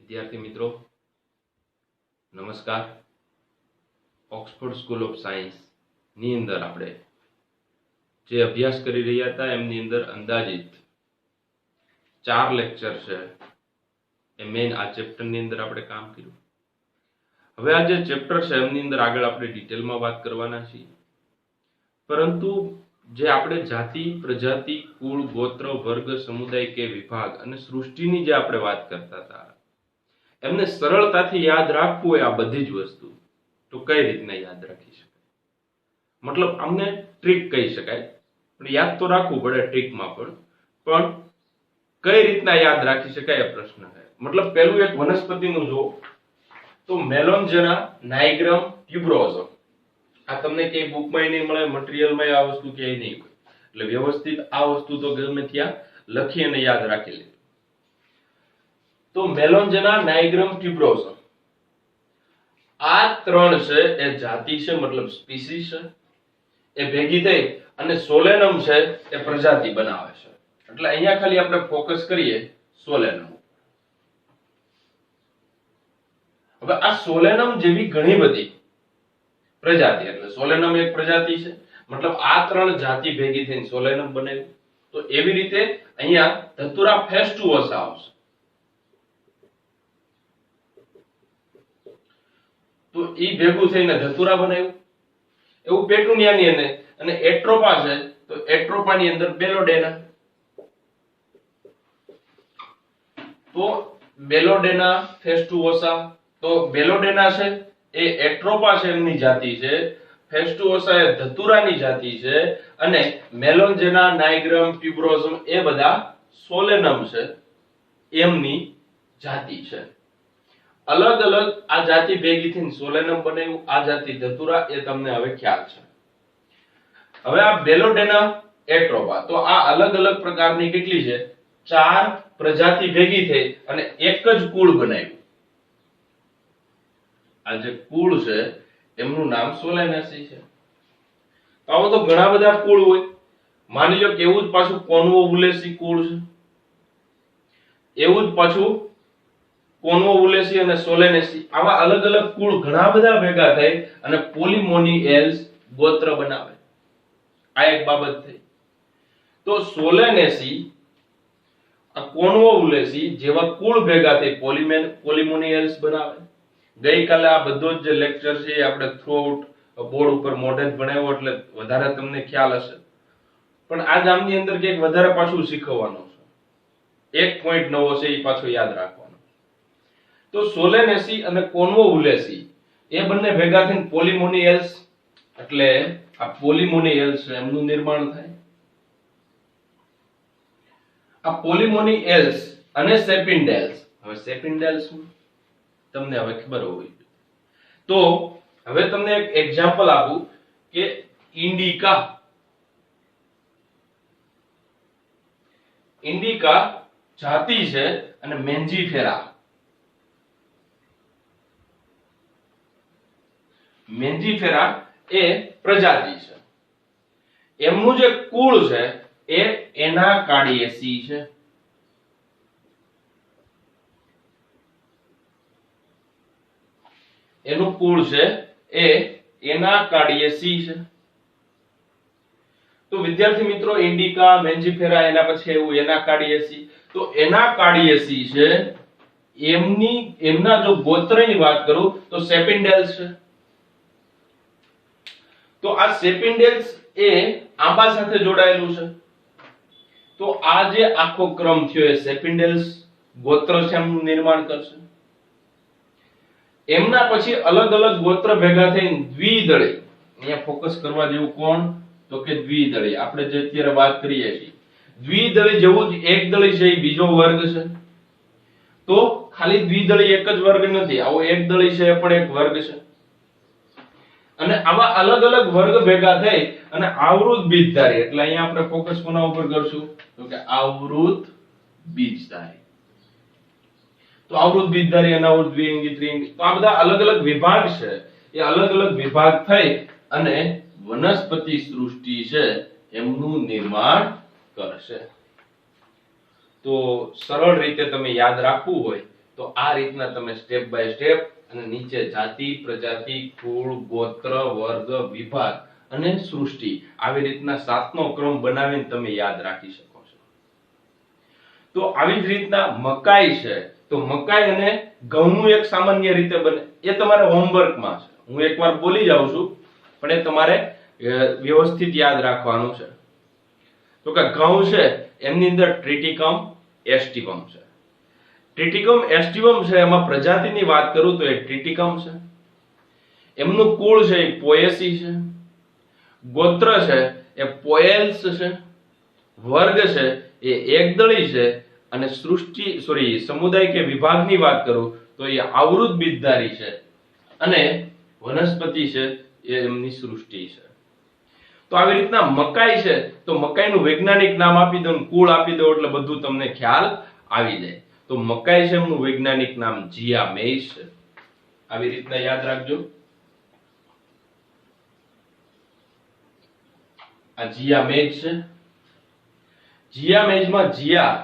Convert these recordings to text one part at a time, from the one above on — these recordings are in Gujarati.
વિદ્યાર્થી મિત્રો નમસ્કાર। ઓક્સફોર્ડ સ્કૂલ ઓફ સાયન્સ ની અંદર આપણે જે અભ્યાસ કરી રહ્યા હતા એમની અંદર અંદાજિત 4 લેક્ચર છે એ મેઇન આ ચેપ્ટર ની અંદર આપણે કામ કર્યું। હવે આ જે ચેપ્ટર છે એમની અંદર આગળ આપણે ડિટેલમાં વાત કરવાના છીએ, પરંતુ જે આપણે જાતિ, પ્રજાતિ, કુળ, ગોત્ર, વર્ગ, સમુદાય કે વિભાગ અને સૃષ્ટિની જે આપણે વાત કરતા હતા એમને સરળતાથી યાદ રાખવું હોય આ બધી જ વસ્તુ તો કઈ રીતના યાદ રાખી શકાય, મતલબ આમને ટ્રીક કહી શકાય, પણ યાદ તો રાખવું પડે ટ્રીકમાં પણ કઈ રીતના યાદ રાખી શકાય એ પ્રશ્ન છે। મતલબ પહેલું એક વનસ્પતિનું જો તો મેલોન્જેના નાઇગ્રમ ટ્યુબરોઝમ, આ તમને કઈ બુકમાં નહીં મળે, મટીરીયલમાં આ વસ્તુ ક્યાંય નહીં હોય, એટલે વ્યવસ્થિત આ વસ્તુ તો ગમે ત્યાં લખી અને યાદ રાખી લે। તો મેલોન્જેના નાઇગ્રમ ટ્યુબરોઝમ આ ત્રણ છે એ જાતિ છે, મતલબ સ્પીસીસ છે, એ ભેગી થઈ અને સોલેનમ છે એ પ્રજાતિ બનાવે છે। એટલે અહીંયા ખાલી આપણે ફોકસ કરીએ સોલેનમ। હવે આ સોલેનમ જેવી ઘણી બધી પ્રજાતિ, એટલે સોલેનમ એક પ્રજાતિ છે, મતલબ આ ત્રણ જાતિ ભેગી થઈને સોલેનમ બનાવ્યું। તો એવી રીતે અહીંયા ધતુરા ફેસ્ટુઓસા આવશે, તો ઈ ભેગું થઈને ધતુરા બનાવ્યું। એવું પેટુનિયાની અને એટ્રોપા છે, તો એટ્રોપાની અંદર બેલોડેના, તો બેલોડેના ફેસ્ટુઓસા, તો બેલોડેના છે એ એટ્રોપા છે એમની જાતિ છે, ફેસ્ટુઓસા એ ધતુરાની જાતિ છે, અને મેલોન્જેના નાઇગ્રમ ટ્યુબરોઝમ એ બધા સોલેનમ છે એમની જાતિ છે। અલગ અલગ આ જાતિ ભેગી થઈને સોલેનમ બનાવ્યું, આ જાતિ ધતુરા, એ તમને હવે ખ્યાલ છે। હવે આ બેલોડેના એટ્રોપા, તો આ અલગ અલગ પ્રકારની કેટલી છે? 4 પ્રજાતિ ભેગી થઈ અને એક જ કુળ બનાવ્યું। આ જે કુળ છે એમનું નામ સોલેનેસી છે। તો આવો તો ઘણા બધા કુળ હોય, માની લો કે એવું જ પાછું કોન્વોવુલેસી કુળ છે, એવું જ પાછું કોન્વોવુલેસી અને સોલેનેસી, આવા અલગ અલગ કુળ ઘણા બધા ભેગા થઈ અને પોલિમોનિએલ્સ ગોત્ર બનાવે। આ એક બાબત થઈ। તો સોલેનેસી, કોન્વોવુલેસી જેવા કુળ ભેગા થઈ પોલિમોનિએલ્સ બનાવે। ગઈકાલે આ બધો જ લેક્ચર છે આપણે થ્રુઆઉટ બોર્ડ ઉપર મોઢે જ ભણાવ્યો, એટલે વધારે તમને ખ્યાલ હશે, પણ આજ આમની અંદર કંઈક વધારે પાછું શીખવવાનું છે, એક પોઈન્ટ નવો છે એ પાછો યાદ રાખવાનો। તો સોલેનેસી અને કોન્વોવુલેસી એ બંને ભેગા થઈને પોલિમોનિએલ્સ, એટલે આ પોલિમોનિએલ્સ એમનું નિર્માણ થાય। આ પોલિમોનિએલ્સ અને સેપિન્ડેલ્સ, હવે સેપિન્ડેલ્સ તમને હવે ખબર હોવી જોઈએ। તો હવે તમને એક એક્ઝામ્પલ આપું કે ઇન્ડિકા, ઇન્ડિકા જાતિ છે અને મેન્જીફેરા, મેન્જીફેરા એ પ્રજાતિ છે। એમનું જે કુળ છે એ એનાકાર્ડિયેસી છે, એનું કુળ છે એ એનાકાર્ડિયેસી છે। તો વિદ્યાર્થી મિત્રો ઇન્ડિકા, મેન્જીફેરા, એના પછી એવું એનાકાર્ડિયેસી, તો એનાકાર્ડિયેસી છે એમના જો ગોત્રની વાત કરું તો સેપિન્ડેલ્સ છે। તો આ સેપિન્ડેલ્સ એ આંબા સાથે જોડાયેલું છે। તો આ જે આખો ક્રમ થયો એ સેપિન્ડેલ્સ ગોત્ર છે એમનું નિર્માણ કરશે। એમના પછી અલગ અલગ ગોત્ર ભેગા થઈને દ્વિદળી, અહીંયા ફોકસ કરવા જેવું કોણ? તો કે દ્વિદળી, આપણે જે અત્યારે વાત કરીએ છીએ દ્વિદળી જેવું જ એકદળી છે એ બીજો વર્ગ છે। તો ખાલી દ્વિદળી એક જ વર્ગ નથી, આવો એકદળી છે એ પણ એક વર્ગ છે। અને આવા અલગ અલગ વર્ગ ભેગા થઈ અને આવૃત બીજધારી, એટલે અહીંયા આપણે ફોકસ કોના ઉપર કરશું? તો કે આવૃત બીજધારી। તો આવૃત બીજધારી, અનાવૃત, દ્વિઅંગી, ત્રિઅંગી, તો આ બધા અલગ અલગ વિભાગ છે, એ અલગ અલગ વિભાગ થઈ અને વનસ્પતિ સૃષ્ટિ છે એમનું નિર્માણ કરશે। તો સરળ રીતે તમે યાદ રાખવું હોય તો આ રીતના તમે સ્ટેપ બાય સ્ટેપ અને નીચે જાતિ, પ્રજાતિ, કુળ, ગોત્ર, વર્ગ, વિભાગ અને સૃષ્ટિ આવી રીતના 7નો ક્રમ બનાવીને તમે યાદ રાખી શકો છો. તો આવી જ રીતના મકાઈ છે, તો મકાઈ અને ઘઉંનું એક સામાન્ય રીતે બને, એ તમારે હોમવર્કમાં છે. હું એકવાર બોલી જાઉં છું, પણ એ તમારે વ્યવસ્થિત યાદ રાખવાનું છે. તો કે ઘઉં છે એમની અંદર ટ્રિટિકમ એસ્ટિવમ છે. ટ્રિટિકમ એસ્ટિવમ છે એમાં પ્રજાતિની વાત કરું તો એ ટ્રિટિકમ છે. એમનું કુળ છે એ પોએસી છે. ગોત્ર છે એ પોએલ્સ છે. વર્ગ છે એ એકદળી છે. અને સમુદાય કે વિભાગની વાત કરું તો એ આવૃત બીજધારી છે. અને વનસ્પતિ છે એ એમની સૃષ્ટિ છે. તો આવી રીતના મકાઈ છે તો મકાઈનું વૈજ્ઞાનિક નામ આપી દો, કુળ આપી દો એટલે બધું તમને ખ્યાલ આવી જાય. તો મકાઈ છે એમનું વૈજ્ઞાનિક નામ જીયા મેઇઝ છે. આવી રીતના યાદ રાખજો. આ જીયા મેઇઝ છે. જીયા મેઇઝમાં જીયા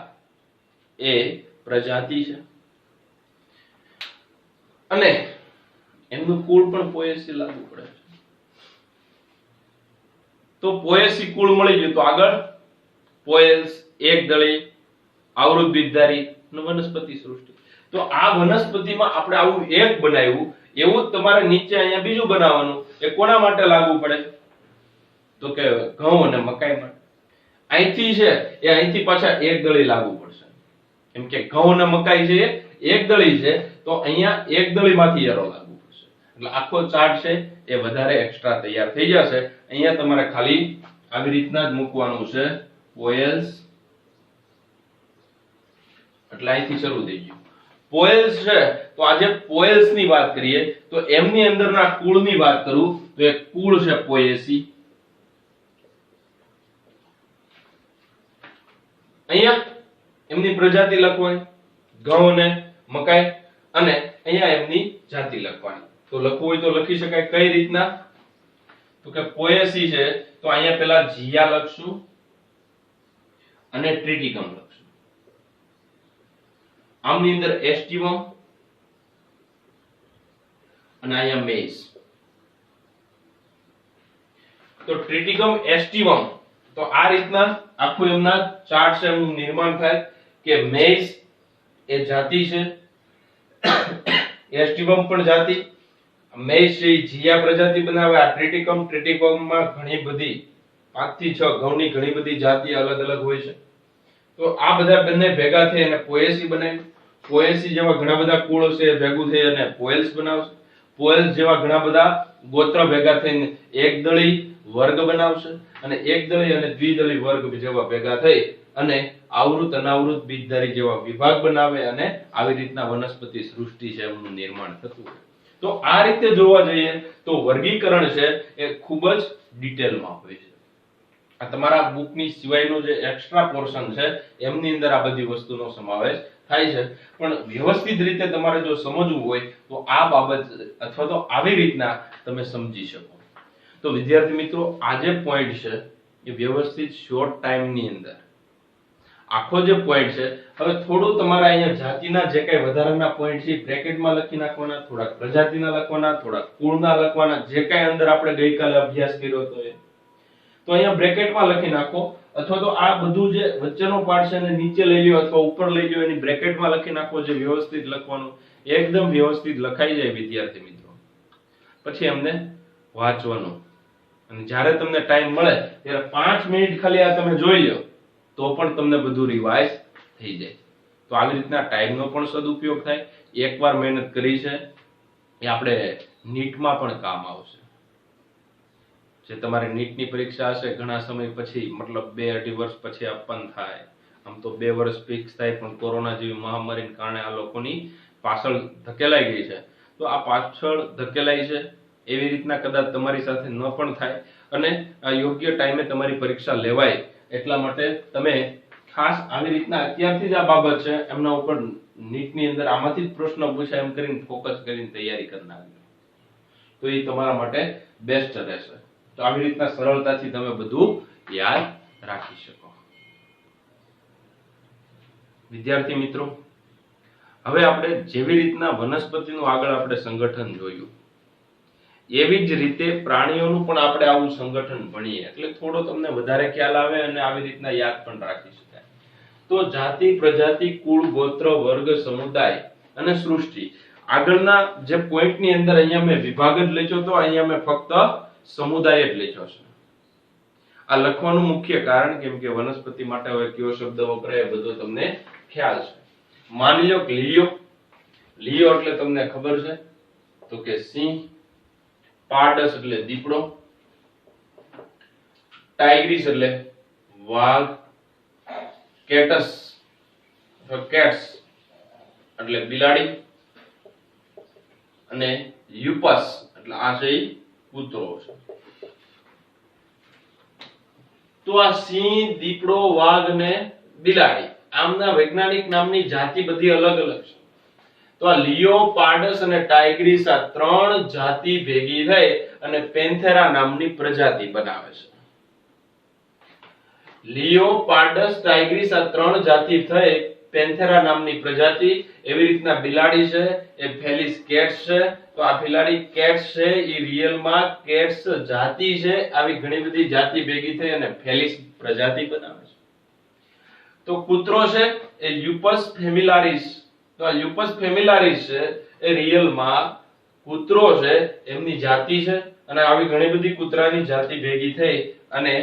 એ પ્રજાતિ છે અને એમનું કુળ પણ પોએસી લાગુ પડે છે. તો પોએસી કુળ મળી ગયું. તો આગળ પોએલ્સ, એકદળી, આવૃત બીજધારી અને વનસ્પતિ સૃષ્ટિ. તો આ વનસ્પતિમાં આપણે આવું એક બનાવ્યું, એવું જ તમારે નીચે અહીંયા બીજું બનાવવાનું. એ કોના માટે લાગુ પડે? તો કે ઘઉં અને મકાઈ માટે. અહીંથી છે એ અહીંથી પાછા એકદળી લાગુ પડશે. કેમ કે ઘઉં અને મકાઈ છે એકદળી છે, તો અહીંયા એકદળીમાંથી એરો લાગુ પડશે. એટલે આખો ચાર્ટ છે એ વધારે એક્સ્ટ્રા તૈયાર થઈ જશે. અહીંયા તમારે ખાલી આવી રીતના જ મૂકવાનું છે. પોએલ્સ એટલે અહીંથી શરૂ થઈ ગયું. પોએલ્સ છે તો આજે પોએલ્સ ની વાત કરીએ તો એમની અંદરના કુળની વાત કરું તો એક કુળ છે પોએસી. અહીંયા એમની પ્રજાતિ લખવાની ઘઉં અને મકાઈ, અને અહીંયા એમની જાતિ લખવાની. તો લખવું હોય તો લખી શકાય. કઈ રીતના? તો કે પોએસી છે તો અહીંયા પેલા જીયા લખશું અને ટ્રિટિકમ લખશું. આમની અંદર એસ્ટિવમ અને અહીંયા મેઇઝ. તો ટ્રિટિકમ એસ્ટિવમ, તો આ રીતના આખું એમના ચાર્ટ છે એનું નિર્માણ થાય કે મેઇઝ એ જાતિ છે, એસ્ટિવમ પણ જાતિ, મેઇઝ છે જીયા પ્રજાતિ બનાવે. આ ટ્રિટિકમમાં ઘણી બધી 5 થી 6 ઘઉંની ઘણી બધી જાતિ અલગ અલગ હોય છે. તો આ બધા બંને ભેગા થઈ અને પોએસી બનાવી. પોએસી જેવા ઘણા બધા કુળ છે ભેગું થઈ અને પોએલ્સ બનાવશે. પોએલ્સ જેવા ઘણા બધા ગોત્ર ભેગા થઈને એકદળી વર્ગ બનાવશે. અને એકદળી અને દ્વિદળી વર્ગ જેવા ભેગા થઈ અને આવૃત અનાવૃત બીજધારી જેવા વિભાગ બનાવે અને આવી રીતના વનસ્પતિ સૃષ્ટિ છે એમનું નિર્માણ થતું હોય. તો આ રીતે જોવા જઈએ તો વર્ગીકરણ છે એ ખૂબ જ ડિટેલમાં હોય છે. આ તમારા બુકની સિવાયનો જે એક્સ્ટ્રા પોર્શન છે એમની અંદર આ બધી વસ્તુનો સમાવેશ થાય છે. પણ વ્યવસ્થિત રીતે તમારે જો સમજવું હોય તો આ બાબત અથવા તો આવી રીતના તમે સમજી શકો. તો વિદ્યાર્થી મિત્રો, આ જે પોઈન્ટ છે એ વ્યવસ્થિત શોર્ટ ટાઈમની અંદર આખો જે પોઈન્ટ છે, હવે થોડું તમારે અહીંયા જાતિના જે કઈ વધારાના પોઈન્ટ છે બ્રેકેટમાં લખી નાખવાના, થોડાક પ્રજાતિના લખવાના, થોડાક કુળના લખવાના, જે કઈ અંદર આપણે ગઈકાલે અભ્યાસ કર્યો હતો એ તો અહીંયા બ્રેકેટમાં લખી નાખો. અથવા તો આ બધું જે વચ્ચેનો પાર્ટ છે એને નીચે લઈ લ્યો અથવા ઉપર લઈ લ્યો, એની બ્રેકેટમાં લખી નાખો. જે વ્યવસ્થિત લખવાનું એકદમ વ્યવસ્થિત લખાઈ જાય વિદ્યાર્થી મિત્રો, પછી એમને વાંચવાનું. અને જ્યારે તમને ટાઈમ મળે ત્યારે 5 મિનિટ ખાલી આ તમે જોઈ લો તો પણ તમને બધું રિવાઇઝ થઈ જાય. તો આવી રીતના ટાઈમનો પણ સદુપયોગ થાય. એકવાર મહેનત કરી છે એ આપણે નીટમાં પણ કામ આવશે. જે તમારે નીટની પરીક્ષા હશે ઘણા સમય પછી, મતલબ 2-2.5 વર્ષ પછી આપવાનું થાય. આમ તો 2 વર્ષ ફિક્સ થાય, પણ કોરોના જેવી મહામારીને કારણે આ લોકોની પાછળ ધકેલાઈ ગઈ છે. તો આ પાછળ ધકેલાઈ છે એવી રીતના કદાચ તમારી સાથે ન પણ થાય અને આ યોગ્ય ટાઈમે તમારી પરીક્ષા લેવાય એટલા માટે તમે ખાસ આવી રીતના અત્યારથી જ આ બાબત છે એમના ઉપર નીટની અંદર આમાંથી જ પ્રશ્ન પૂછાય એમ કરીને ફોકસ કરીને તૈયારી કરી નાખજો. તો એ તમારા માટે બેસ્ટ રહેશે. તો આવી રીતના સરળતાથી તમે બધું યાદ રાખી શકો. વિદ્યાર્થી મિત્રો, હવે આપણે જેવી રીતના વનસ્પતિનું આગળ આપણે સંગઠન જોયું, એવી જ રીતે પ્રાણીઓનું પણ આપણે આવું સંગઠન ભણીએ એટલે થોડો તમને વધારે ખ્યાલ આવે અને આવી રીતના યાદ પણ રાખી શકાય. તો જાતિ, પ્રજાતિ, કુળ, ગોત્ર, વર્ગ, સમુદાય અને સૃષ્ટિ, આગળના જે પોઈન્ટની અંદર અહીંયા મેં વિભાગ જ લખ્યો તો અહીંયા મેં ફક્ત સમુદાય જ લખ્યો છે. આ લખવાનું મુખ્ય કારણ કેમ કે વનસ્પતિ માટે હવે કયો શબ્દ વપરાય એ બધો તમને ખ્યાલ છે. માની લો કે લીયો એટલે તમને ખબર છે તો કે સિંહ, પારડસ એટલે દીપડો, ટાઇગ્રીસ એટલે વાઘ, કેટસ અથવા કેટ્સ એટલે બિલાડી અને યુપસ એટલે આ છે કૂતરો છે. તો આ સિંહ, દીપડો, વાઘ અને બિલાડી આમના વૈજ્ઞાનિક નામની જાતિ બધી અલગ અલગ છે. તો આ લિયો, પારડસ અને ટાઇગ્રીસ આ ત્રણ જાતિ ભેગી થઈ અને પેન્થેરા નામની પ્રજાતિ બનાવે છે. લિયો, પારડસ, ટાઇગ્રીસ આ ત્રણ જાતિ થઈ પેન્થેરા નામની પ્રજાતિ. એવી રીતના બિલાડી છે એ ફેલિસ કેટ્સ છે. તો આ બિલાડી કેટ્સ છે એ રિયલમાં કેટ્સ જાતિ છે. આવી ઘણી બધી જાતિ ભેગી થઈ અને ફેલિસ પ્રજાતિ બનાવે છે. તો કૂતરો છે એ લ્યુપસ ફેમિલારિસ. તો આ લ્યુપસ ફેમિલારિસ છે એ રિયલમાં કૂતરો છે એમની જાતિ છે અને આવી ઘણી બધી કૂતરાની જાતિ ભેગી થઈ અને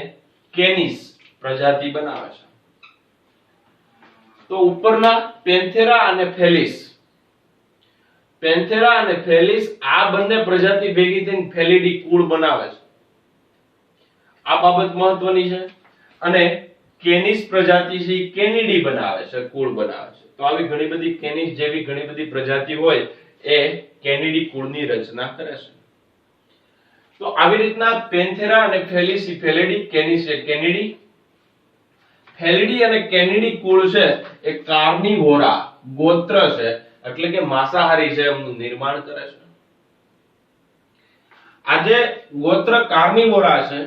કેનિસ પ્રજાતિ બનાવે છે. તો ઉપરના પેન્થેરા અને ફેલિસ, પેન્થેરા અને ફેલિસ આ બંને પ્રજાતિ ભેગી થઈને ફેલિડી કુળ બનાવે છે. આ બાબત મહત્વની છે. અને કેનિસ પ્રજાતિ છે કેનિડી બનાવે છે, કુળ બનાવે છે. તો આવી ઘણી બધી કેનિસ જેવી ઘણી બધી પ્રજાતિ હોય એ કેનિડી કુળની રચના કરે છે. તો આવી રીતના પેન્થેરા અને ફેલિસ ફેલિડી, કેનિસ છે કેનિડી. ફેલિડી અને કેનિડી કુળ છે એ કાર્નિવોરા ગોત્ર છે એટલે કે માંસાહારી છે એમનું નિર્માણ કરે છે. આજે ગોત્ર કાર્નિવોરા છે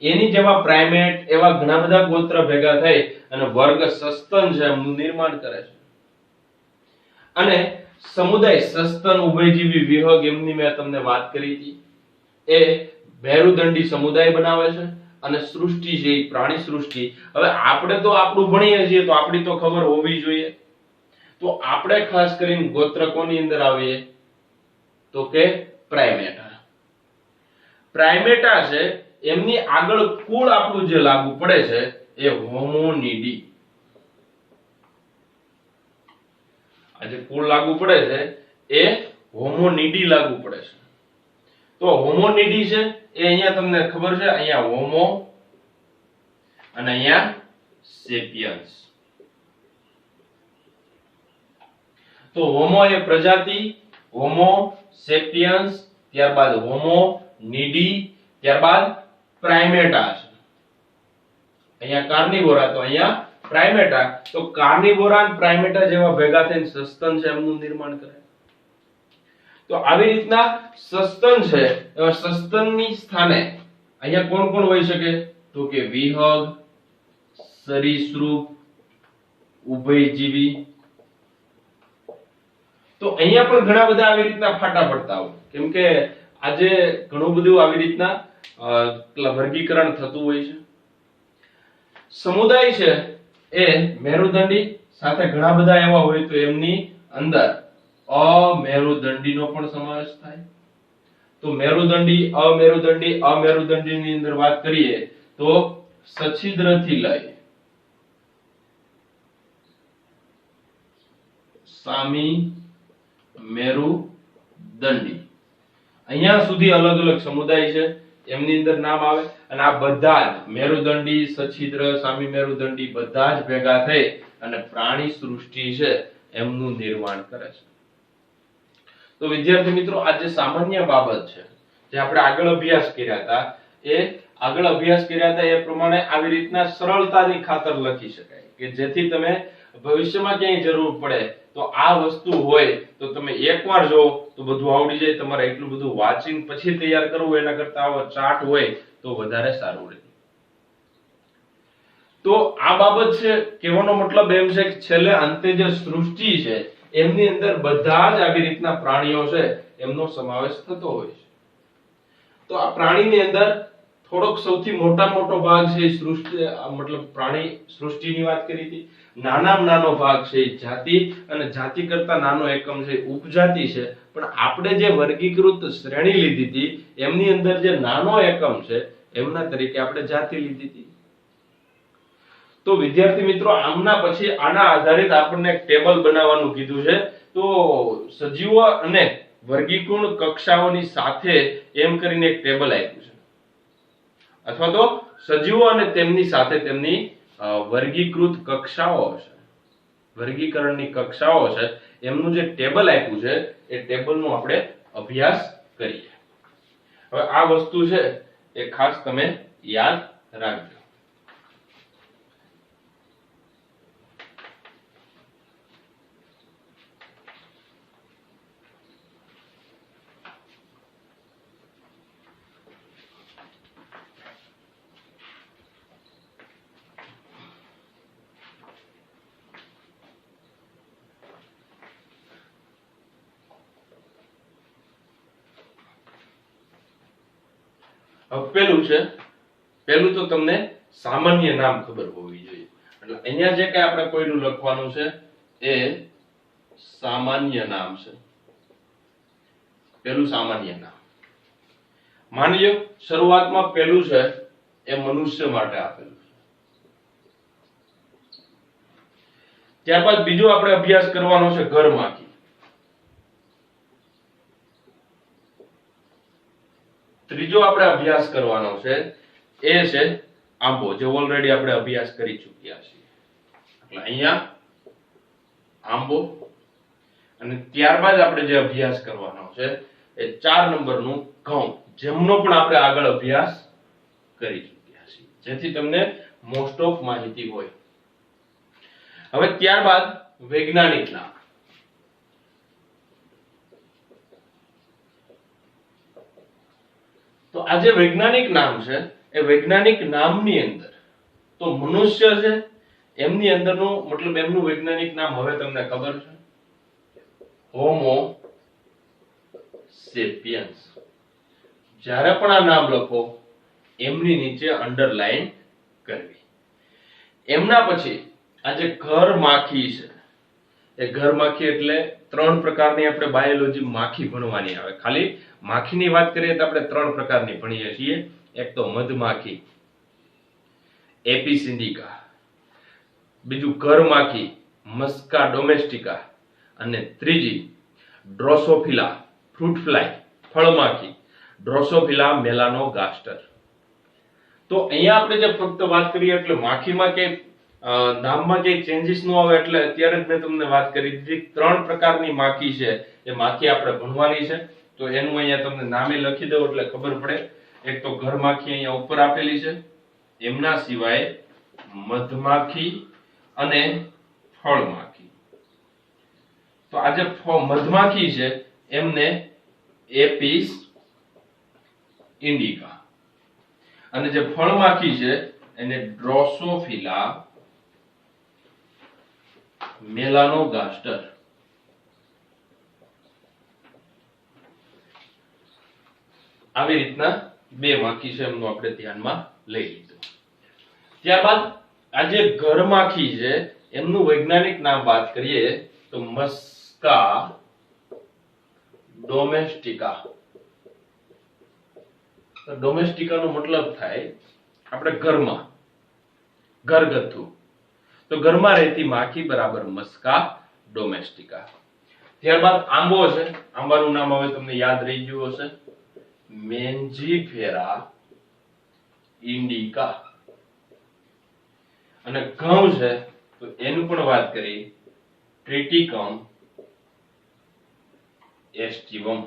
એની જેવા પ્રાઇમેટ એવા ઘણા બધા ગોત્ર ભેગા થઈ અને વર્ગ સસ્તન છે એમનું નિર્માણ કરે છે. અને સમુદાય સસ્તન, ઉભયજીવી, વિહંગ એમની મેં તમને વાત કરી હતી એ મેરુદંડી સમુદાય બનાવે છે. અને સૃષ્ટિ છે એ પ્રાણી સૃષ્ટિ. હવે આપણે તો આપણું ભણીએ છીએ તો આપણી તો ખબર હોવી જોઈએ. તો આપણે ખાસ કરીને ગોત્ર કોની અંદર આવીએ તો કે પ્રાઇમેટા. પ્રાઇમેટા છે એમની આગળ કુળ આપણું જે લાગુ પડે છે એ હોમોનિડી. આ જે કુળ લાગુ પડે છે એ હોમોનિડી લાગુ પડે છે. તો હોમોનિડી છે એ અહીંયા તમને ખબર છે અહીંયા હોમો અને અહીંયા સેપિયન્સ. તો હોમો એ પ્રજાતિ, હોમો સેપિયન્સ, ત્યારબાદ હોમોનિડી, ત્યારબાદ પ્રાઇમેટા છે. અહીંયા કાર્નિવોરા તો અહીંયા પ્રાઇમેટા. તો કાર્નિવોરા અને પ્રાઇમેટા જેવા ભેગા થઈને સસ્તન છે એમનું નિર્માણ કરે. તો આવી રીતના સસ્તન છે એવા સસ્તનની સ્થાને અહીંયા કોણ કોણ હોઈ શકે તો કે વિહંગ, સરીસૃપ, ઉભયજીવી. તો અહીંયા પણ ઘણા બધા આવી રીતના ફાટા પડતા હોય કેમ કે આજે ઘણું બધું આવી રીતના વર્ગીકરણ થતું હોય છે. સમુદાય છે એ મેરુદંડી સાથે ઘણા બધા એવા હોય તો એમની અંદર અમેરુદંડીનો પણ સમાવેશ થાય. તો મેરુદંડી, અમેરુદંડીની અંદર વાત કરીએ તો સછિદ્રથી લઈ સામી મેરુદંડી અહીંયા સુધી અલગ અલગ સમુદાય છે એમની અંદર નામ આવે. અને આ બધા જ મેરુદંડી, સછિદ્ર, સામી મેરુદંડી બધા જ ભેગા થઈ અને પ્રાણી સૃષ્ટિ છે એમનું નિર્માણ કરે છે. તો વિદ્યાર્થી મિત્રો આ જે સામાન્ય બાબત છે જે આપણે આગળ અભ્યાસ કર્યા હતા એ પ્રમાણે આવી રીતના સરળતાની ખાતર લખી શકાય કે જેથી તમે ભવિષ્યમાં ક્યાંય જરૂર પડે તો આ વસ્તુ હોય તો તમે એકવાર જો તો બધું આવડી જાય. તમારે એટલું બધું વાંચીને પછી તૈયાર કરવું એના કરતા આવો ચાર્ટ હોય તો વધારે સારું રહે. તો આ બાબત છે કહેવાનો મતલબ એમ છે કે છેલ્લે અંતે જે સૃષ્ટિ છે એમની અંદર બધા જ આવી રીતના પ્રાણીઓ છે એમનો સમાવેશ થતો હોય છે. તો આ પ્રાણીની અંદર થોડોક સૌથી મોટો ભાગ છે એ સૃષ્ટિ મતલબ પ્રાણી સૃષ્ટિની વાત કરી હતી. નાનામાં નાનો ભાગ છે એ જાતિ, અને જાતિ કરતા નાનો એકમ છે ઉપજાતિ છે. પણ આપણે જે વર્ગીકૃત શ્રેણી લીધી હતી એમની અંદર જે નાનો એકમ છે એમના તરીકે આપણે જાતિ લીધી હતી. તો વિદ્યાર્થી મિત્રો, આમના પછી આના આધારિત આપણને એક ટેબલ બનાવવાનું કીધું છે. તો સજીવો અને વર્ગીકૃત કક્ષાઓની સાથે એમ કરીને એક ટેબલ આપ્યું છે, અથવા તો સજીવો અને તેમની સાથે તેમની વર્ગીકૃત કક્ષાઓ છે, વર્ગીકરણની કક્ષાઓ છે, એમનું જે ટેબલ આપ્યું છે એ ટેબલનો આપણે અભ્યાસ કરીએ. હવે આ વસ્તુ છે એ ખાસ તમે યાદ રાખજો. પેલું તો તમને સામાન્ય નામ ખબર હોવી જોઈએ. એટલે અહીંયા જે કઈ આપણે કોઈનું લખવાનું છે એ સામાન્ય નામ છે. પેલું સામાન્ય નામ. માની લો શરૂઆતમાં પેલું છે એ મનુષ્ય માટે આપેલું છે. ત્યારબાદ બીજો આપણે અભ્યાસ કરવાનો છે ઘરમાંથી. ત્રીજો આપણે અભ્યાસ કરવાનો છે એ છે આંબો, જે ઓલરેડી આપણે અભ્યાસ કરી ચૂક્યા છીએ. એટલે અહીંયા આંબો. અને ત્યારબાદ આપણે જે અભ્યાસ કરવાનો છે એ 4 નંબરનું ઘઉં, જેમનો પણ આપણે આગળ અભ્યાસ કરી ચૂક્યા છીએ, જેથી તમને મોસ્ટ ઓફ માહિતી હોય. હવે ત્યારબાદ વૈજ્ઞાનિક નામ. તો આ જે વૈજ્ઞાનિક નામ છે એ વૈજ્ઞાનિક નામની અંદર તો મનુષ્ય છે એમની અંદરનું મતલબ એમનું વૈજ્ઞાનિક નામ હવે તમને ખબર છે, હોમો સેપિયન્સ. જ્યારે પણ આ નામ લખો એમની નીચે અંડરલાઈન કરવી. એમના પછી આ જે ઘર માખી છે એ ઘર માખી એટલે 3 પ્રકારની આપણે બાયોલોજી માખી ભણવાની આવે. ખાલી માખીની વાત કરીએ તો આપણે 3 પ્રકારની ભણીએ છીએ. એક તો મધમાખી એપિસ ઇન્ડિકા, બીજું ઘર માખી મસ્કા ડોમેસ્ટિકા, અને ત્રીજી ડ્રોસોફિલા ફ્રૂટ ફ્લાય ફળમાખી ડ્રોસોફિલા મેલાનોગાસ્ટર. તો અહીંયા આપણે જે ફક્ત વાત કરીએ એટલે માખીમાં કે નામમાં જે ચેન્જીસ ન આવે, એટલે અત્યારે જ મેં તમને વાત કરી દીધી 3 પ્રકારની માખી છે એ માખી આપણે ભણવાની છે. તો એનું અહીંયા તમને નામે લખી દઉં એટલે ખબર પડે. એક તો ઘર માખી અહીંયા ઉપર આપેલી છે, એમના સિવાય મધમાખી અને ફળમાખી. તો આ જે મધમાખી છે એમને એપિસ ઇન્ડિકા, અને જે ફળમાખી છે એને ડ્રોસોફિલા મેલાનોગાસ્ટર. આવી રીતના 2 માખી છે એમનું આપણે ધ્યાનમાં લઈ લીધું. ત્યારબાદ આ જે ઘર માખી છે એમનું વૈજ્ઞાનિક નામ વાત કરીએ તો મસ્કા ડોમેસ્ટિકા. ડોમેસ્ટિકા નો મતલબ થાય આપણે ઘરમાં, ઘરગથ્થુ. તો ઘરમાં રહેતી માખી બરાબર મસ્કા ડોમેસ્ટિકા. ત્યારબાદ આંબો છે. આંબાનું નામ હવે તમને યાદ રહી ગયું હશે, મેન્જીફેરા ઇન્ડિકા. અને ઘઉં છે તો એનું પણ વાત કરી, ટ્રિટિકમ એસ્ટિવમ.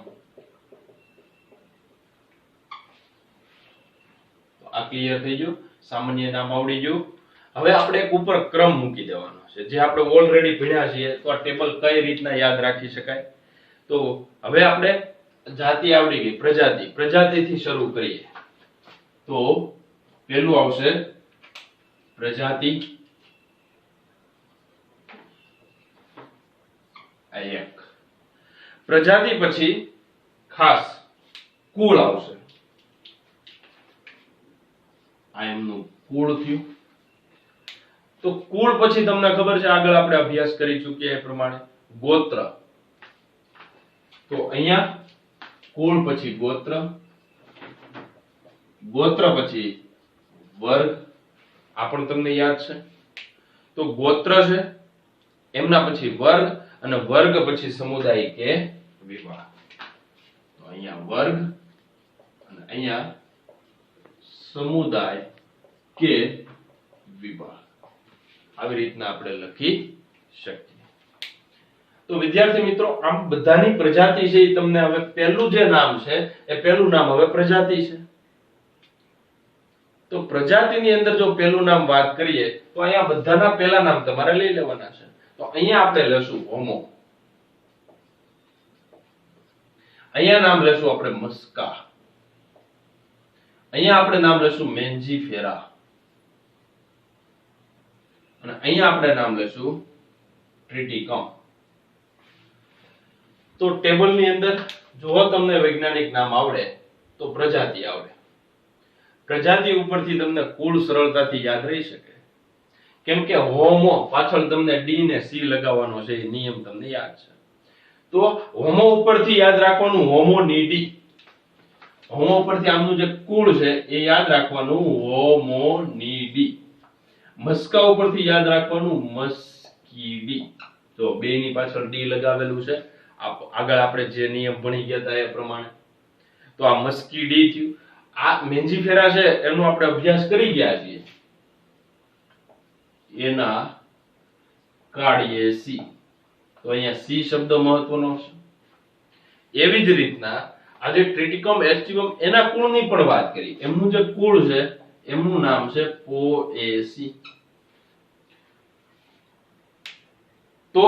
આ ક્લિયર થઈ ગયું, સામાન્ય નામ આવડી ગયું. હવે આપણે એક ઉપર ક્રમ મૂકી દેવાનો છે, જે આપણે ઓલરેડી ભણ્યા છીએ. તો આ ટેબલ કઈ રીતના યાદ રાખી શકાય? તો હવે આપણે જાતિ આવડી ગઈ, પ્રજાતિ. પ્રજાતિથી શરૂ કરીએ તો પહેલું આવશે પ્રજાતિ. આ એક. પ્રજાતિ પછી ખાસ કુળ આવશે. આ એમનું કુળ થયું. તો કુળ પછી તમને ખબર છે આગળ આપણે અભ્યાસ કરી ચૂક્યા એ પ્રમાણે ગોત્ર. તો અહીંયા કુળ પછી ગોત્ર, ગોત્ર પછી વર્ગ. આ પણ તમને યાદ છે. તો ગોત્ર છે, એમના પછી વર્ગ, અને વર્ગ પછી સમુદાય કે વિભાગ. તો અહીંયા વર્ગ અને અહીંયા સમુદાય કે વિભાગ. આવી રીતના આપણે લખી શકીએ. તો વિદ્યાર્થી મિત્રો, આમ બધાની પ્રજાતિ છે એ તમને હવે પહેલું જે નામ છે એ પહેલું નામ હવે પ્રજાતિ છે. તો પ્રજાતિની અંદર જો પહેલું નામ વાત કરીએ તો અહીંયા બધાના પહેલા નામ તમારે લઈ લેવાના છે. તો અહીંયા આપણે લેશું હોમો. અહીંયા નામ લેશું આપણે મસ્કા. અહીંયા આપણે નામ લેશું મેન્જીફેરા. અને અહીંયા આપણે નામ લેશું ટ્રિટિકમ. તો ટેબલની અંદર જો તમને વૈજ્ઞાનિક નામ આવડે તો પ્રજાતિ આવડે. પ્રજાતિ ઉપરથી તમને કુળ સરળતાથી યાદ રહી શકે, કેમ કે હોમો પાછળ તમને ડી ને સી લગાવવાનો છે એ નિયમ તમને યાદ છે. તો હોમો ઉપરથી યાદ રાખવાનું હોમોનિડી. હોમો ઉપરથી આમનું જે કુળ છે એ યાદ રાખવાનું હોમોનિડી. મસ્કા ઉપરથી યાદ રાખવાનું મસ્કીડી. તો બે ની પાછળ ડી લગાવેલું છે. આગળ આપણે જે નિયમ ભણી ગયા હતા એ પ્રમાણે. તો આ મસ્કીડી થયું. આ મેન્જીફેરા છે એનો આપણે અભ્યાસ કરી ગયા છીએ. એના કાળીએ સી. તો અહીંયા સી શબ્દ મહત્વનો છે. એવી જ રીતના આજે ટ્રિટિકમ એસ્ટિવમ એના કુળની પણ વાત કરી. એમનું જે કુળ છે એમનું નામ છે પોએસી. તો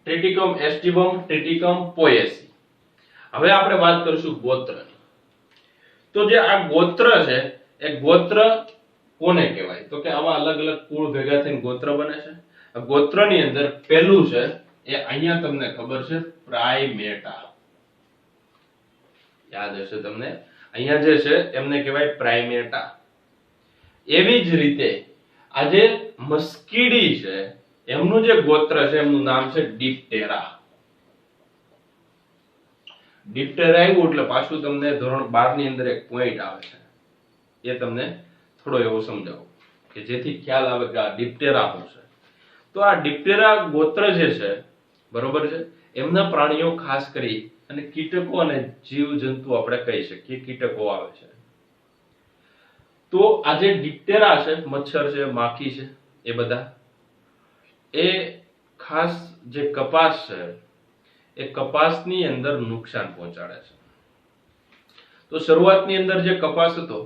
ટ્રિટિકમ એસ્ટિવમ, ટ્રિટિકમ પોએસી. હવે આપણે વાત કરીશું ગોત્રની. તો જે આ ગોત્ર છે એ ગોત્ર કોને કહેવાય? તો કે આવા અલગ અલગ કુળ ભેગા થઈને ગોત્ર બને છે. આ ગોત્રની અંદર પહેલું છે એ અહીંયા તમને ખબર છે પ્રાઇમેટા. યાદ હશે તમને. અહીંયા જે છે એમને કહેવાય પ્રાઇમેટા. એવી જ રીતે આજે મસ્કીડી છે એમનું જે ગોત્ર છે એમનું નામ છે ડિપ્ટેરા. ડિપ્ટેરા આવ્યું એટલે પાછું તમને ધોરણ 12 ની અંદર એક પોઈન્ટ આવે છે. એ તમને થોડો એવો સમજાવો કે જેથી ખ્યાલ આવે કે આ ડિપ્ટેરા શું છે. તો આ ડિપ્ટેરા ગોત્ર જે છે, બરોબર છે, એમના પ્રાણીઓ ખાસ કરી અને કીટકો અને જીવજંતુ આપણે કહી શકીએ. કીટકો આવે છે. તો આ જે ડિપ્ટેરા છે, મચ્છર છે, માખી છે, એ બધા એ ખાસ જે કપાસ છે એ કપાસની અંદર નુકસાન પહોંચાડે છે. તો શરૂઆતની અંદર જે કપાસ હતો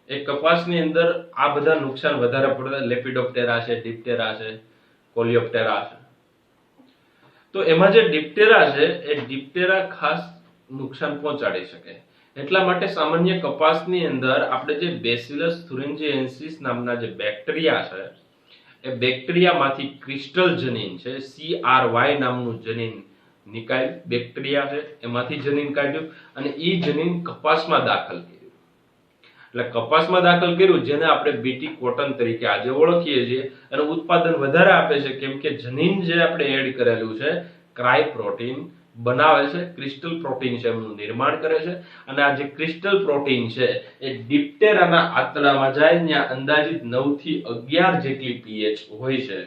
એ કપાસની અંદર આ બધા નુકસાન વધારે પડતા. લેપિડોપ્ટેરા છે, ડિપ્ટેરા છે, કોલિયોપ્ટેરા છે. તો એમાં જે ડિપ્ટેરા છે એ ડિપ્ટેરા ખાસ નુકસાન પહોંચાડી શકે. એટલા માટે સામાન્ય કપાસની અંદર આપણે જે બેસિલસ thuringiensis નામના જે બેક્ટેરિયા છે એ બેક્ટેરિયામાંથી ક્રિસ્ટલ જનીન છે, CRY નામનું જનીન નિકાય બેક્ટેરિયા છે એમાંથી જનીન કાઢ્યું અને ઈ જનીન કપાસમાં દાખલ કર્યું. એટલે કપાસમાં દાખલ કર્યું જેને આપણે બીટી કોટન તરીકે આજે ઓળખીએ છીએ. અને ઉત્પાદન વધારે આપે છે કેમ કે જનીન જે આપણે એડ કરેલું છે ક્રાય પ્રોટીન બનાવે છે, ક્રિસ્ટલ પ્રોટીન છે એમનું નિર્માણ કરે છે. અને આ જે ક્રિસ્ટલ પ્રોટીન છે એ ડિપ્ટેરાના આંતરડામાં જાય ત્યાં અંદાજિત 9 થી 11 જેટલી pH હોય છે.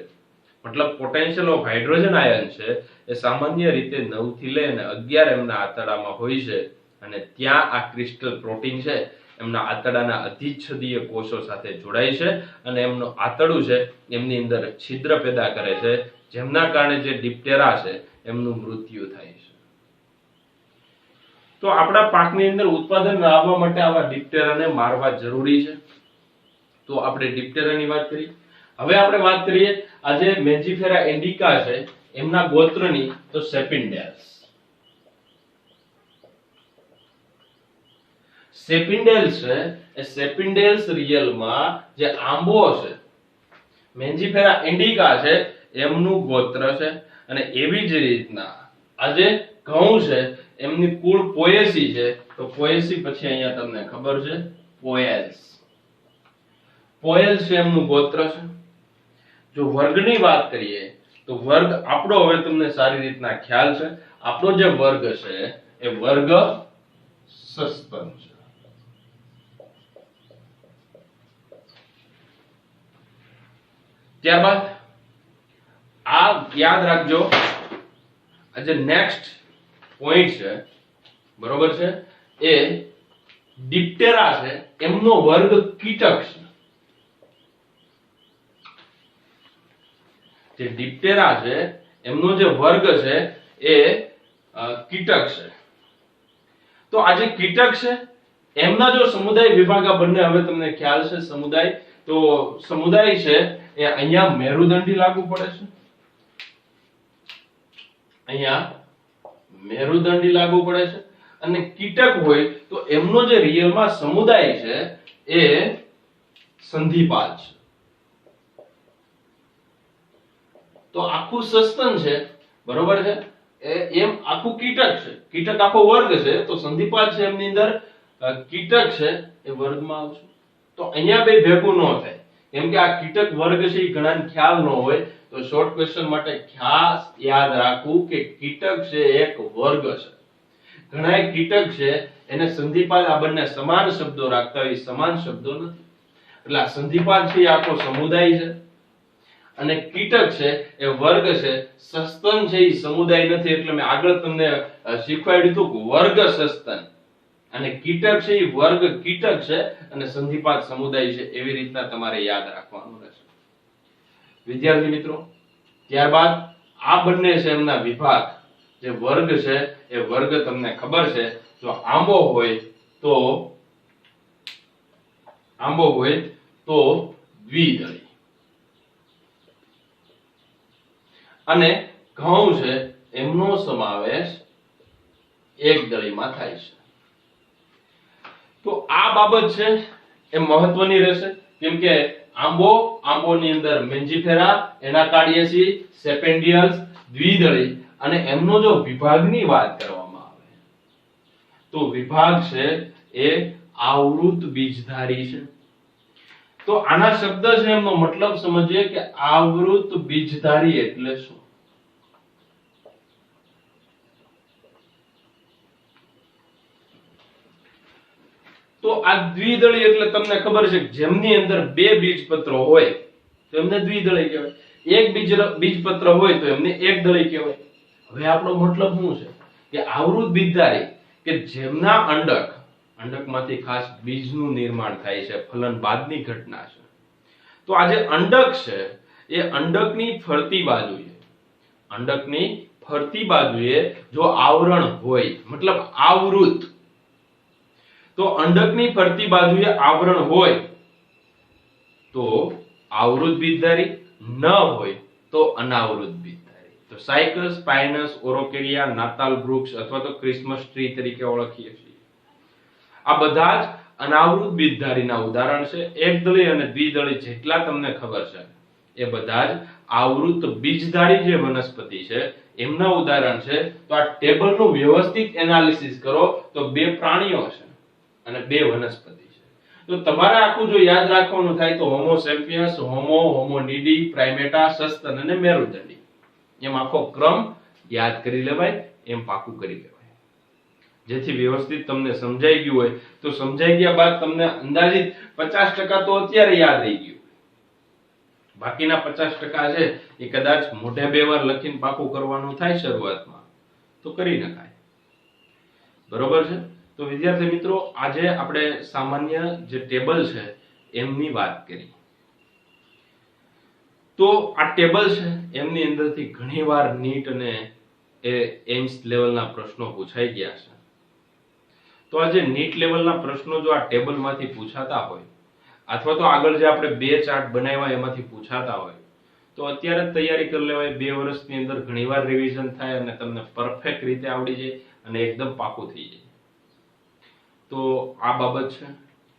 મતલબ પોટેન્શિયલ ઓફ હાઇડ્રોજન આયન છે એ સામાન્ય રીતે 9 થી લઈને 11 એમના આંતરડામાં હોય છે. અને ત્યાં આ ક્રિસ્ટલ પ્રોટીન છે એમના આંતરડાના અધિચ્છદીય કોષો સાથે જોડાય છે અને એમનું આંતરડું છે એમની અંદર છિદ્ર પેદા કરે છે, જેમના કારણે જે ડિપ્ટેરા છે એમનું મૃત્યુ થાય છે. તો આપણા પાકની અંદર ઉત્પાદન લાવવા માટે આવા ડિપ્ટેરાને મારવા જરૂરી છે. તો આપણે ડિપ્ટેરાની વાત કરી. હવે આપણે વાત કરીએ આજે મેન્જીફેરા ઇન્ડિકા છે એમના ગોત્રની. તો સેપિન્ડેલ્સ. સેપિન્ડેલ્સ છે એ સેપિન્ડેલ્સ રિયલમાં જે આંબો છે મેન્જીફેરા ઇન્ડિકા છે એમનું ગોત્ર છે. અને એવી જ રીતના આજે ઘઉં છે એમની કુળ પોએસી છે, તો પોએસી પછી અહીંયા તમને ખબર છે પોએલ્સ. પોએલ્સ છે એમનું ગોત્ર છે. જો વર્ગની વાત કરીએ તો વર્ગ આપણો હવે તમને સારી રીતના ખ્યાલ છે. આપણો જે વર્ગ છે એ વર્ગ સસ્તન છે. ત્યારબાદ આ યાદ રાખજો, આ જે નેક્સ્ટ પોઈન્ટ છે બરોબર છે, એ ડિપ્ટેરા છે એમનો વર્ગ કીટક છે. જે ડિપ્ટેરા છે એમનો જે વર્ગ છે એ કીટક છે. તો આ જે કીટક છે એમના જો સમુદાય વિભાગ, આ બંને હવે તમને ખ્યાલ છે સમુદાય, તો સમુદાય છે એ અહીંયા મેરુદંડી લાગુ પડે છે, અહીંયા મેરુદંડી લાગુ પડે છે. અને કીટક હોય તો એમનો જે રિયલમાં સમુદાય છે એ સંધિપાદ છે. તો આખું સસ્તન છે બરોબર છે, એમ આખું કીટક છે, કીટક આખો વર્ગ છે, તો સંધિપાદ છે એમની અંદર કીટક છે એ વર્ગમાં આવશે. તો અહીંયા બે ભેગું ન થાય, કેમ કે આ કીટક વર્ગ છે એ ઘણાને ખ્યાલ ન હોય, તો શોર્ટ ક્વેશ્ચન માટે ખાસ યાદ રાખવું કે કીટક છે એક વર્ગ છે. ઘણા કીટક છે એને સંધિપાદ, આ બંને સમાન શબ્દો રાખતા હોય, સમાન શબ્દો નથી. એટલે આ સંધિપાદ છે એ આખો સમુદાય છે અને કીટક છે એ વર્ગ છે. સસ્તન છે એ સમુદાય નથી, એટલે મેં આગળ તમને શીખવાડ્યું હતું કે વર્ગ સસ્તન અને કીટક છે એ વર્ગ કીટક છે અને સંધિપાદ સમુદાય છે. એવી રીતના તમારે યાદ રાખવાનું રહેશે વિદ્યાર્થી મિત્રો. ત્યારબાદ આ બંને છે એમના વિભાગ. જે વર્ગ છે એ વર્ગ તમને ખબર છે, જો આંબો હોય તો દ્વિદળી, અને ઘઉં છે એમનો સમાવેશ એક દળીમાં થાય છે. તો આ બાબત છે એ મહત્વની રહેશે, કેમ કે આંબોની અંદર મેન્જીફેરા, એનાકાર્ડિયેસી, સેપેન્ડિયલ્સ, દ્વિદળી, અને એમનો જો વિભાગની વાત કરવામાં આવે તો વિભાગ છે એ આવૃત બીજધારી છે. તો આના શબ્દ છે એમનો મતલબ સમજીએ કે આવૃત બીજધારી એટલે શું. તો આ દ્વિદળી એટલે તમને ખબર છે કે જેમની અંદર બે બીજપત્રો હોય તો એમને દ્વિદળી કહેવાય, એક બીજપત્ર હોય તો એમને એકદળી કહેવાય. હવે આપણો મતલબ શું છે કે આવૃત બીજધારી કે જેમના અંડકમાંથી ખાસ બીજનું નિર્માણ થાય છે, ફલન બાદની ઘટના છે. તો આ જે અંડક છે એ અંડકની ફરતી બાજુએ જો આવરણ હોય, મતલબ આવૃત, તો અંડકની ફરતી બાજુએ આવરણ હોય તો આવૃત બીજધારી, ન હોય તો અનાવૃત બીજધારી. તો સાયકસ, પાઇનસ, ઓરોકેરિયા, નાતાલ વૃક્ષ અથવા તો ક્રિસમસ ટ્રી તરીકે ઓળખીએ છીએ. આ બધા જ અનાવૃત બીજધારીના ઉદાહરણ છે. એકદળી અને દ્વિદળી જેટલા તમને ખબર છે એ બધા જ આવૃત બીજધારી જે વનસ્પતિ છે એમના ઉદાહરણ છે. તો આ ટેબલનું વ્યવસ્થિત એનાલિસિસ કરો તો બે પ્રાણીઓ છે અને બે વનસ્પતિ છે. તો તમારે આખું જો યાદ રાખવાનું થાય તો હોમો સેપિયન્સ, હોમોનિડી, પ્રાઇમેટા, સસ્તન અને મેરુદંડી, એમ આખો ક્રમ યાદ કરી લેવાય, એમ પાકું કરી લેવાય, જેથી વ્યવસ્થિત તમને સમજાઈ ગયું હોય. તો સમજાઈ ગયા બાદ તમને અંદાજિત 50% તો અત્યારે યાદ રહી ગયું, બાકીના 50% છે એ કદાચ મોઢે બે વાર લખીને પાકું કરવાનું થાય શરૂઆતમાં તો કરી નખાય. બરોબર છે. તો વિદ્યાર્થી મિત્રો, આજે આપણે સામાન્ય જે ટેબલ છે એમની વાત કરી. તો આ ટેબલ છે એમની અંદરથી ઘણીવાર નીટ અને એમ્સ લેવલના પ્રશ્નો પૂછાઈ ગયા છે. તો આ જે નીટ લેવલના પ્રશ્નો જો આ ટેબલમાંથી પૂછાતા હોય અથવા તો આગળ જે આપણે બે ચાર્ટ બનાવ્યા એમાંથી પૂછાતા હોય તો અત્યારે જ તૈયારી કરી લેવાય. 2 વર્ષની અંદર ઘણીવાર રિવિઝન થાય અને તમને પરફેક્ટ રીતે આવડી જાય અને એકદમ પાકું થઈ જાય. તો આ બાબત છે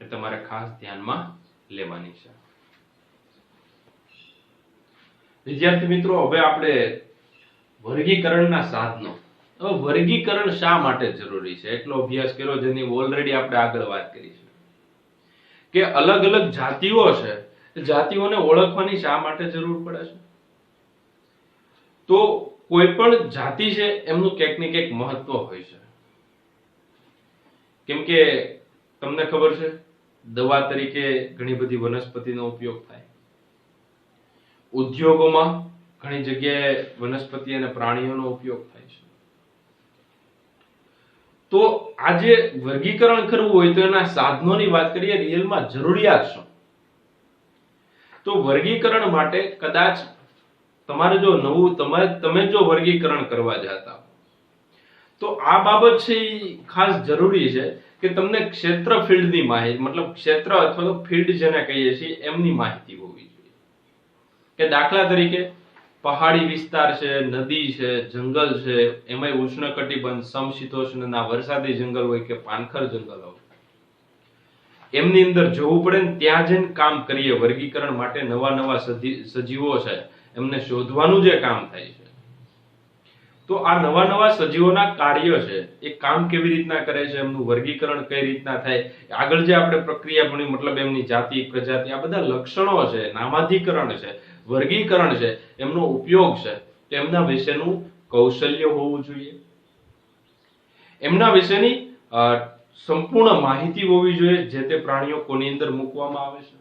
એ તમારે ખાસ ધ્યાનમાં લેવાની છે. વિદ્યાર્થી મિત્રો, હવે આપણે વર્ગીકરણના સાધનો હવે વર્ગીકરણ શા માટે જરૂરી છે એટલો અભ્યાસ કર્યો, જેની ઓલરેડી આપણે આગળ વાત કરી છે કે અલગ અલગ જાતિઓ છે, જાતિઓને ઓળખવાની શા માટે જરૂર પડે છે? તો કોઈ પણ જાતિ છે એમનું ક્યાંક ને ક્યાંક મહત્વ હોય છે. કેમ કે તમને ખબર છે દવા તરીકે ઘણી બધી વનસ્પતિનો ઉપયોગ થાય, ઉદ્યોગોમાં ઘણી જગ્યાએ વનસ્પતિ અને પ્રાણીઓનો ઉપયોગ થાય છે. તો આજે વર્ગીકરણ કરવું હોય તો એના સાધનોની વાત કરીએ, રિયલમાં જરૂરિયાત શું? તો વર્ગીકરણ માટે કદાચ તમારે જો નવું તમે જો વર્ગીકરણ કરવા જતા તો આ બાબત છે એ ખાસ જરૂરી છે કે તમને ક્ષેત્ર ફિલ્ડની માહિતી, મતલબ ક્ષેત્ર અથવા તો ફિલ્ડ જેને કહીએ છીએ એમની માહિતી હોવી જોઈએ. કે દાખલા તરીકે પહાડી વિસ્તાર છે, નદી છે, જંગલ છે, એમાંય ઉષ્ણકટિબંધ, સમશીતોષ્ણના વરસાદી જંગલ હોય કે પાનખર જંગલ હોય, એમની અંદર જવું પડે ને ત્યાં જઈને કામ કરીએ વર્ગીકરણ માટે. નવા નવા સજીવો છે એમને શોધવાનું જે કામ થાય છે, તો આ નવા નવા સજીવોના કાર્ય છે એ કામ કેવી રીતના કરે છે, એમનું વર્ગીકરણ કઈ રીતના થાય, આગળ જે આપણે પ્રક્રિયા ભણી, મતલબ એમની જાતિ, પ્રજાતિ, આ બધા લક્ષણો છે, નામાધિકરણ છે, વર્ગીકરણ છે, એમનો ઉપયોગ છે, તો એમના વિશેનું કૌશલ્ય હોવું જોઈએ, એમના વિશેની સંપૂર્ણ માહિતી હોવી જોઈએ, જે તે પ્રાણીઓ કોની અંદર મૂકવામાં આવે છે.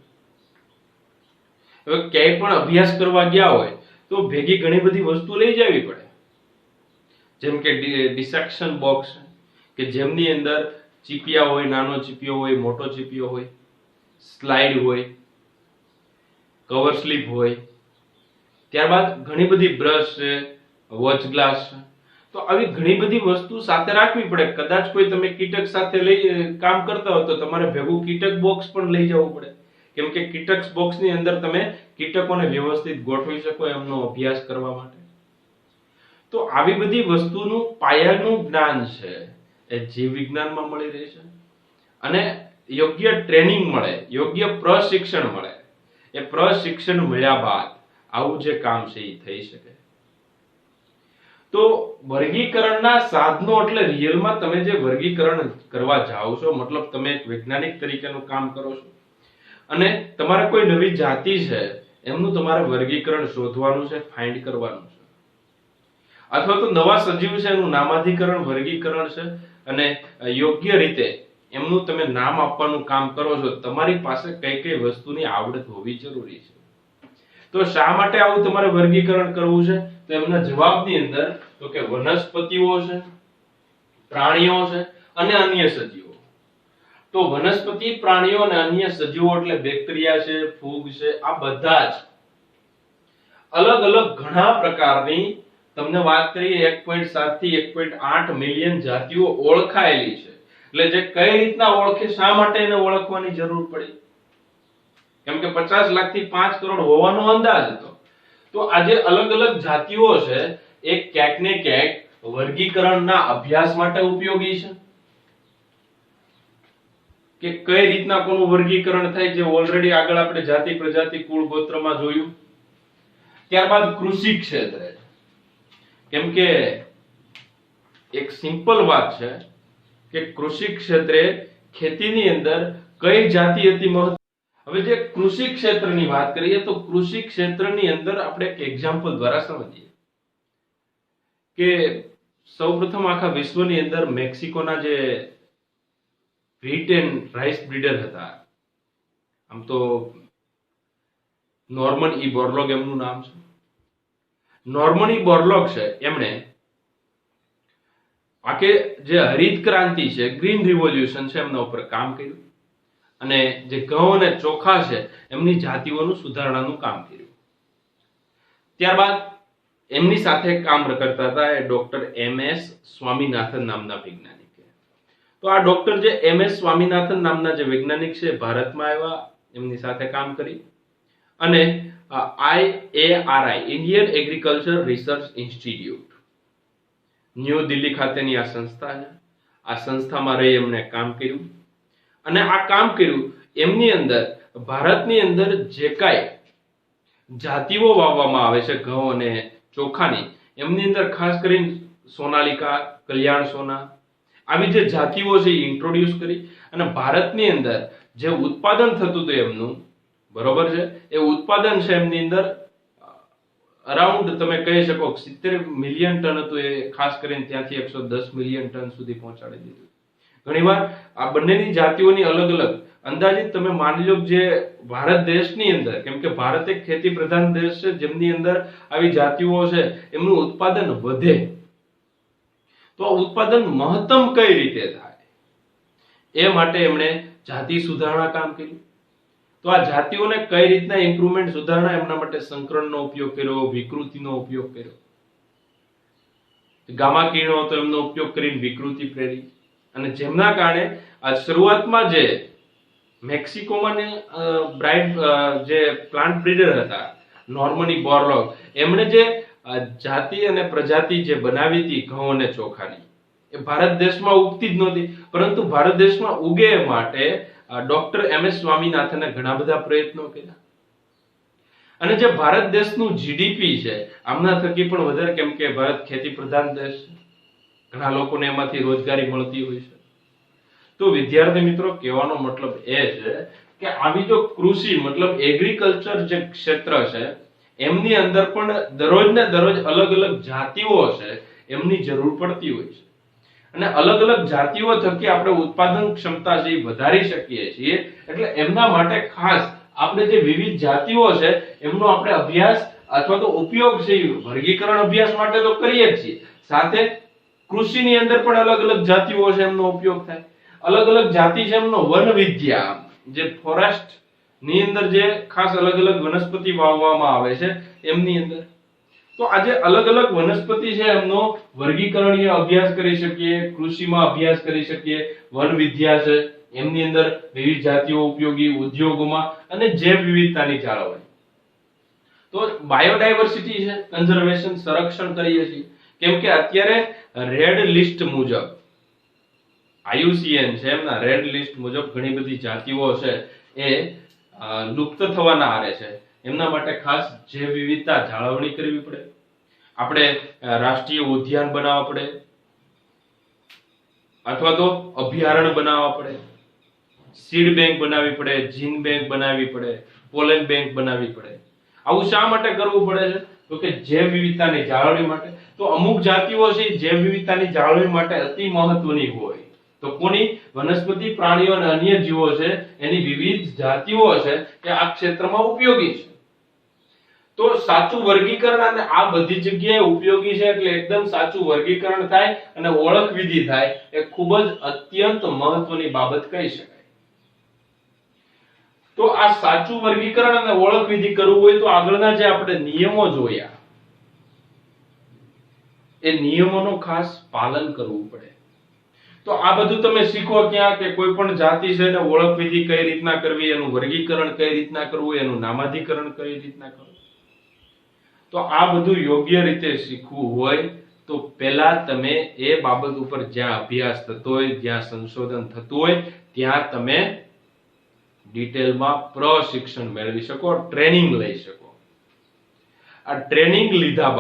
હવે ક્યાંય પણ અભ્યાસ કરવા ગયા હોય તો ભેગી ઘણી બધી વસ્તુ લઈ જવી પડે, જેમ કે ડિસેક્શન બોક્સ કે જેમની અંદર ચીપિયા હોય, નાનો ચીપિયો હોય, મોટો ચીપિયો હોય, સ્લાઇડ હોય, કવર સ્લીપ હોય, ત્યારબાદ ઘણી બધી બ્રશ છે, વોચ ગ્લાસ છે. તો આવી ઘણી બધી વસ્તુ સાથે રાખવી પડે. કદાચ કોઈ તમે કીટક સાથે લઈ કામ કરતા હો તો તમારે ભેગું કીટક બોક્સ પણ લઈ જવું પડે, કેમ કે કીટક બોક્સની અંદર તમે કીટકોને વ્યવસ્થિત ગોઠવી શકો એમનો અભ્યાસ કરવા માટે. તો આવી બધી વસ્તુનું પાયાનું જ્ઞાન છે એ જીવ વિજ્ઞાનમાં મળી રહે છે, અને યોગ્ય ટ્રેનિંગ મળે, યોગ્ય પ્રશિક્ષણ મળે. એ પ્રશિક્ષણ મળ્યા બાદ આવું જે કામ છે એ થઈ શકે. તો વર્ગીકરણના સાધનો એટલે રિયલમાં તમે જે વર્ગીકરણ કરવા જાઓ છો, મતલબ તમે એક વૈજ્ઞાનિક તરીકેનું કામ કરો છો અને તમારે કોઈ નવી જાતિ છે એમનું તમારે વર્ગીકરણ શોધવાનું છે, ફાઇન્ડ કરવાનું છે, અથવા તો નવા સજીવ છે એનું નામાધિકરણ, વર્ગીકરણ છે, અને યોગ્ય રીતે એમનું તમે નામ આપવાનું કામ કરો છો. તમારી પાસે કઈ કઈ વસ્તુની આવડત હોવી જરૂરી છે. તો શા માટે આવું તમારે વર્ગીકરણ કરવું છે? તો એમના જવાબની અંદર તો કે વનસ્પતિઓ છે, પ્રાણીઓ છે અને અન્ય સજીવો. તો વનસ્પતિ, પ્રાણીઓ અને અન્ય સજીવો એટલે બેક્ટેરિયા છે, ફૂગ છે, આ બધા જ અલગ અલગ ઘણા પ્રકારની, તમને વાત કરીએ 1.7 થી 1.8 મિલિયન જાતિઓ ઓળખાયેલી છે. એટલે જે કઈ રીતના ઓળખે, શા માટે એને ઓળખવાની જરૂર પડી? કેમ કે 50 લાખ થી 5 કરોડ હોવાનો અંદાજ હતો. તો આજે અલગ અલગ જાતિઓ છે એ ક્યાંક ને ક્યાંક વર્ગીકરણના અભ્યાસ માટે ઉપયોગી છે. કે કઈ રીતના કોનું વર્ગીકરણ થાય, જે ઓલરેડી આગળ આપણે જાતિ, પ્રજાતિ, કુળ, ગોત્રમાં જોયું. ત્યારબાદ કૃષિ ક્ષેત્ર, કેમ કે એક સિમ્પલ વાત છે કે કૃષિ ક્ષેત્રે ખેતીની અંદર કઈ જાતિ હતી મહત્વ. હવે જે કૃષિ ક્ષેત્રની વાત કરીએ તો કૃષિ ક્ષેત્રની અંદર આપણે એક એક્ઝામ્પલ દ્વારા સમજીએ કે સૌપ્રથમ આખા વિશ્વની અંદર મેક્સિકોના જે વ્હીટ એન્ડ રાઈસ બ્રીડર હતા, આમ તો નોર્મન ઈ બોરલોગ એમનું નામ છે. નોર્મન ઈ બોરલોગ છે, એમણે આખે જે હરિત ક્રાંતિ છે, ગ્રીન રિવોલ્યુશન છે, એમના ઉપર કામ કર્યું અને જે ઘઉં અને ચોખા છે એમની જાતિઓનું સુધારણાનું કામ કર્યું. ત્યારબાદ એમની સાથે કામ કરતા હતા એ ડોક્ટર MS સ્વામીનાથન નામના વૈજ્ઞાનિક. તો આ ડોક્ટર જે MS સ્વામીનાથન નામના જે વૈજ્ઞાનિક છે ભારતમાં આવ્યા, એમની સાથે કામ કરી અને IARI Indian agriculture research institute new Delhi ખાતેની આ સંસ્થા છે. આ સંસ્થામાં રહી એમણે કામ કર્યું અને આ કામ કર્યું એમની અંદર ભારતની અંદર જે કાંઈ જાતિઓ વાવવામાં આવે છે ઘઉં અને ચોખાની, એમની અંદર ખાસ કરીને સોનાલિકા, કલ્યાણ સોના, આવી જે જાતિઓ છે એ ઇન્ટ્રોડ્યુસ કરી અને ભારતની અંદર જે ઉત્પાદન થતું હતું એમનું, બરોબર છે, એ ઉત્પાદન છે એમની અંદર અરાઉન્ડ તમે કહી શકો 70 મિલિયન ટન હતું, એ ખાસ કરીને ત્યાંથી 110 મિલિયન ટન સુધી પહોંચાડી દીધું. ઘણીવાર આ બંનેની જાતિઓની અલગ અલગ અંદાજિત તમે માની લો જે ભારત દેશની અંદર, કેમ કે ભારત એક ખેતી પ્રધાન દેશ છે, જેમની અંદર આવી જાતિઓ છે એમનું ઉત્પાદન વધે, તો ઉત્પાદન મહત્તમ કઈ રીતે થાય એ માટે એમણે જાતિ સુધારણા કામ કર્યું. તો આ જાતિઓને કઈ રીતના ઇમ્પ્રુવમેન્ટ સુધારણા, એમના માટે સંકરણનો ઉપયોગ કર્યો, વિકૃતિનો ઉપયોગ કર્યો. ગામા કિરણો હતો એમનો ઉપયોગ કરીને વિકૃતિ પ્રેરી, અને જેમના કારણે આ શરૂઆતમાં જે મેક્સિકોમાં બ્રાઇડ જે પ્લાન્ટ બ્રીડર હતા નોર્મની બોરલોગ, એમણે જે જાતિ અને પ્રજાતિ જે બનાવી હતી ઘઉં અને ચોખાની, એ ભારત દેશમાં ઉગતી જ નહોતી, પરંતુ ભારત દેશમાં ઉગે માટે ડોક્ટર MS સ્વામીનાથને ઘણા બધા પ્રયત્નો કર્યા. અને જે ભારત દેશનું જીડીપી છે આમના થકી પણ વધારે, કેમ કે ભારત ખેતી પ્રધાન દેશ છે, ઘણા લોકોને એમાંથી રોજગારી મળતી હોય છે. તો વિદ્યાર્થી મિત્રો, કહેવાનો મતલબ એ છે કે આવી જો કૃષિ મતલબ એગ્રીકલ્ચર જે ક્ષેત્ર છે એમની અંદર પણ દરરોજ ને દરરોજ અલગ અલગ જાતિઓ છે એમની જરૂર પડતી હોય છે, અને અલગ અલગ જાતિઓ થકી આપણે ઉત્પાદન ક્ષમતા છે એ વધારી શકીએ છીએ. એટલે એમના માટે ખાસ આપણે જે વિવિધ જાતિઓ છે એમનો આપણે અભ્યાસ અથવા તો ઉપયોગ છે, વર્ગીકરણ અભ્યાસ માટે તો કરીએ જ છીએ, સાથે કૃષિની અંદર પણ અલગ અલગ જાતિઓ છે એમનો ઉપયોગ થાય. અલગ અલગ જાતિ છે એમનો વન વિદ્યા, જે ફોરેસ્ટ ની અંદર જે ખાસ અલગ અલગ વનસ્પતિ વાવવામાં આવે છે એમની અંદર, તો આજે અલગ અલગ વનસ્પતિ છે એમનો વર્ગીકરણીય અભ્યાસ કરી શકીએ, કૃષિમાં અભ્યાસ કરી શકીએ, વન વિદ્યા છે એમની અંદર વિવિધ જાતિઓ ઉપયોગી, ઉદ્યોગોમાં, અને જૈવ વિવિધતાની જાળવણી. તો બાયોડાયવર્સિટી છે કન્ઝર્વેશન, સંરક્ષણ કરીએ છીએ, કેમ કે અત્યારે રેડ લિસ્ટ મુજબ IUCN છે એમના રેડ લિસ્ટ મુજબ ઘણી બધી જાતિઓ છે એ લુપ્ત થવાના આરે છે. એમના માટે ખાસ જૈવ વિવિધતા જાળવણી કરવી પડે, આપણે રાષ્ટ્રીય ઉદ્યાન બનાવવા પડે, અથવા તો અભયારણ્ય બનાવવા પડે, સીડ બેંક બનાવવી પડે, જીન બેંક બનાવવી પડે, પોલેન બેંક બનાવવી પડે. આવું શા માટે કરવું પડે છે? તો કે જૈવ વિવિધતાની જાળવણી માટે. તો અમુક જાતિઓ છે જૈવ વિવિધતાની જાળવણી માટે અતિ મહત્વની હોય, તો કોની? વનસ્પતિ, પ્રાણીઓ અને અન્ય જીવો છે એની વિવિધ જાતિઓ છે કે આ ક્ષેત્રમાં ઉપયોગી છે. તો સાચું વર્ગીકરણ અને આ બધી જગ્યાએ ઉપયોગી છે, એટલે એકદમ સાચું વર્ગીકરણ થાય અને ઓળખ વિધિ થાય, એ ખૂબ જ અત્યંત મહત્વની બાબત કહી શકાય. તો આ સાચું વર્ગીકરણ અને ઓળખ વિધિ કરવું હોય તો આગળના જે આપણે નિયમો જોયા, એ નિયમોનું ખાસ પાલન કરવું પડે. તો આ બધું તમે શીખો ક્યાં? કે કોઈ પણ જાતિ છે એને ઓળખ વિધિ કઈ રીતના કરવી, એનું વર્ગીકરણ કઈ રીતના કરવું, એનું નામાધિકરણ કઈ રીતના કરવું. તો આ બધું યોગ્ય રીતે શીખવું હોય તો પહેલા તમે એ બાબત ઉપર જ્યાં અભ્યાસ થતો હોય, જ્યાં સંશોધન થતું હોય, ત્યાં તમે ડિટેલમાં પ્રશિક્ષણ મેળવી શકો, ટ્રેનિંગ લઈ શકો. આ ટ્રેનિંગ લીધા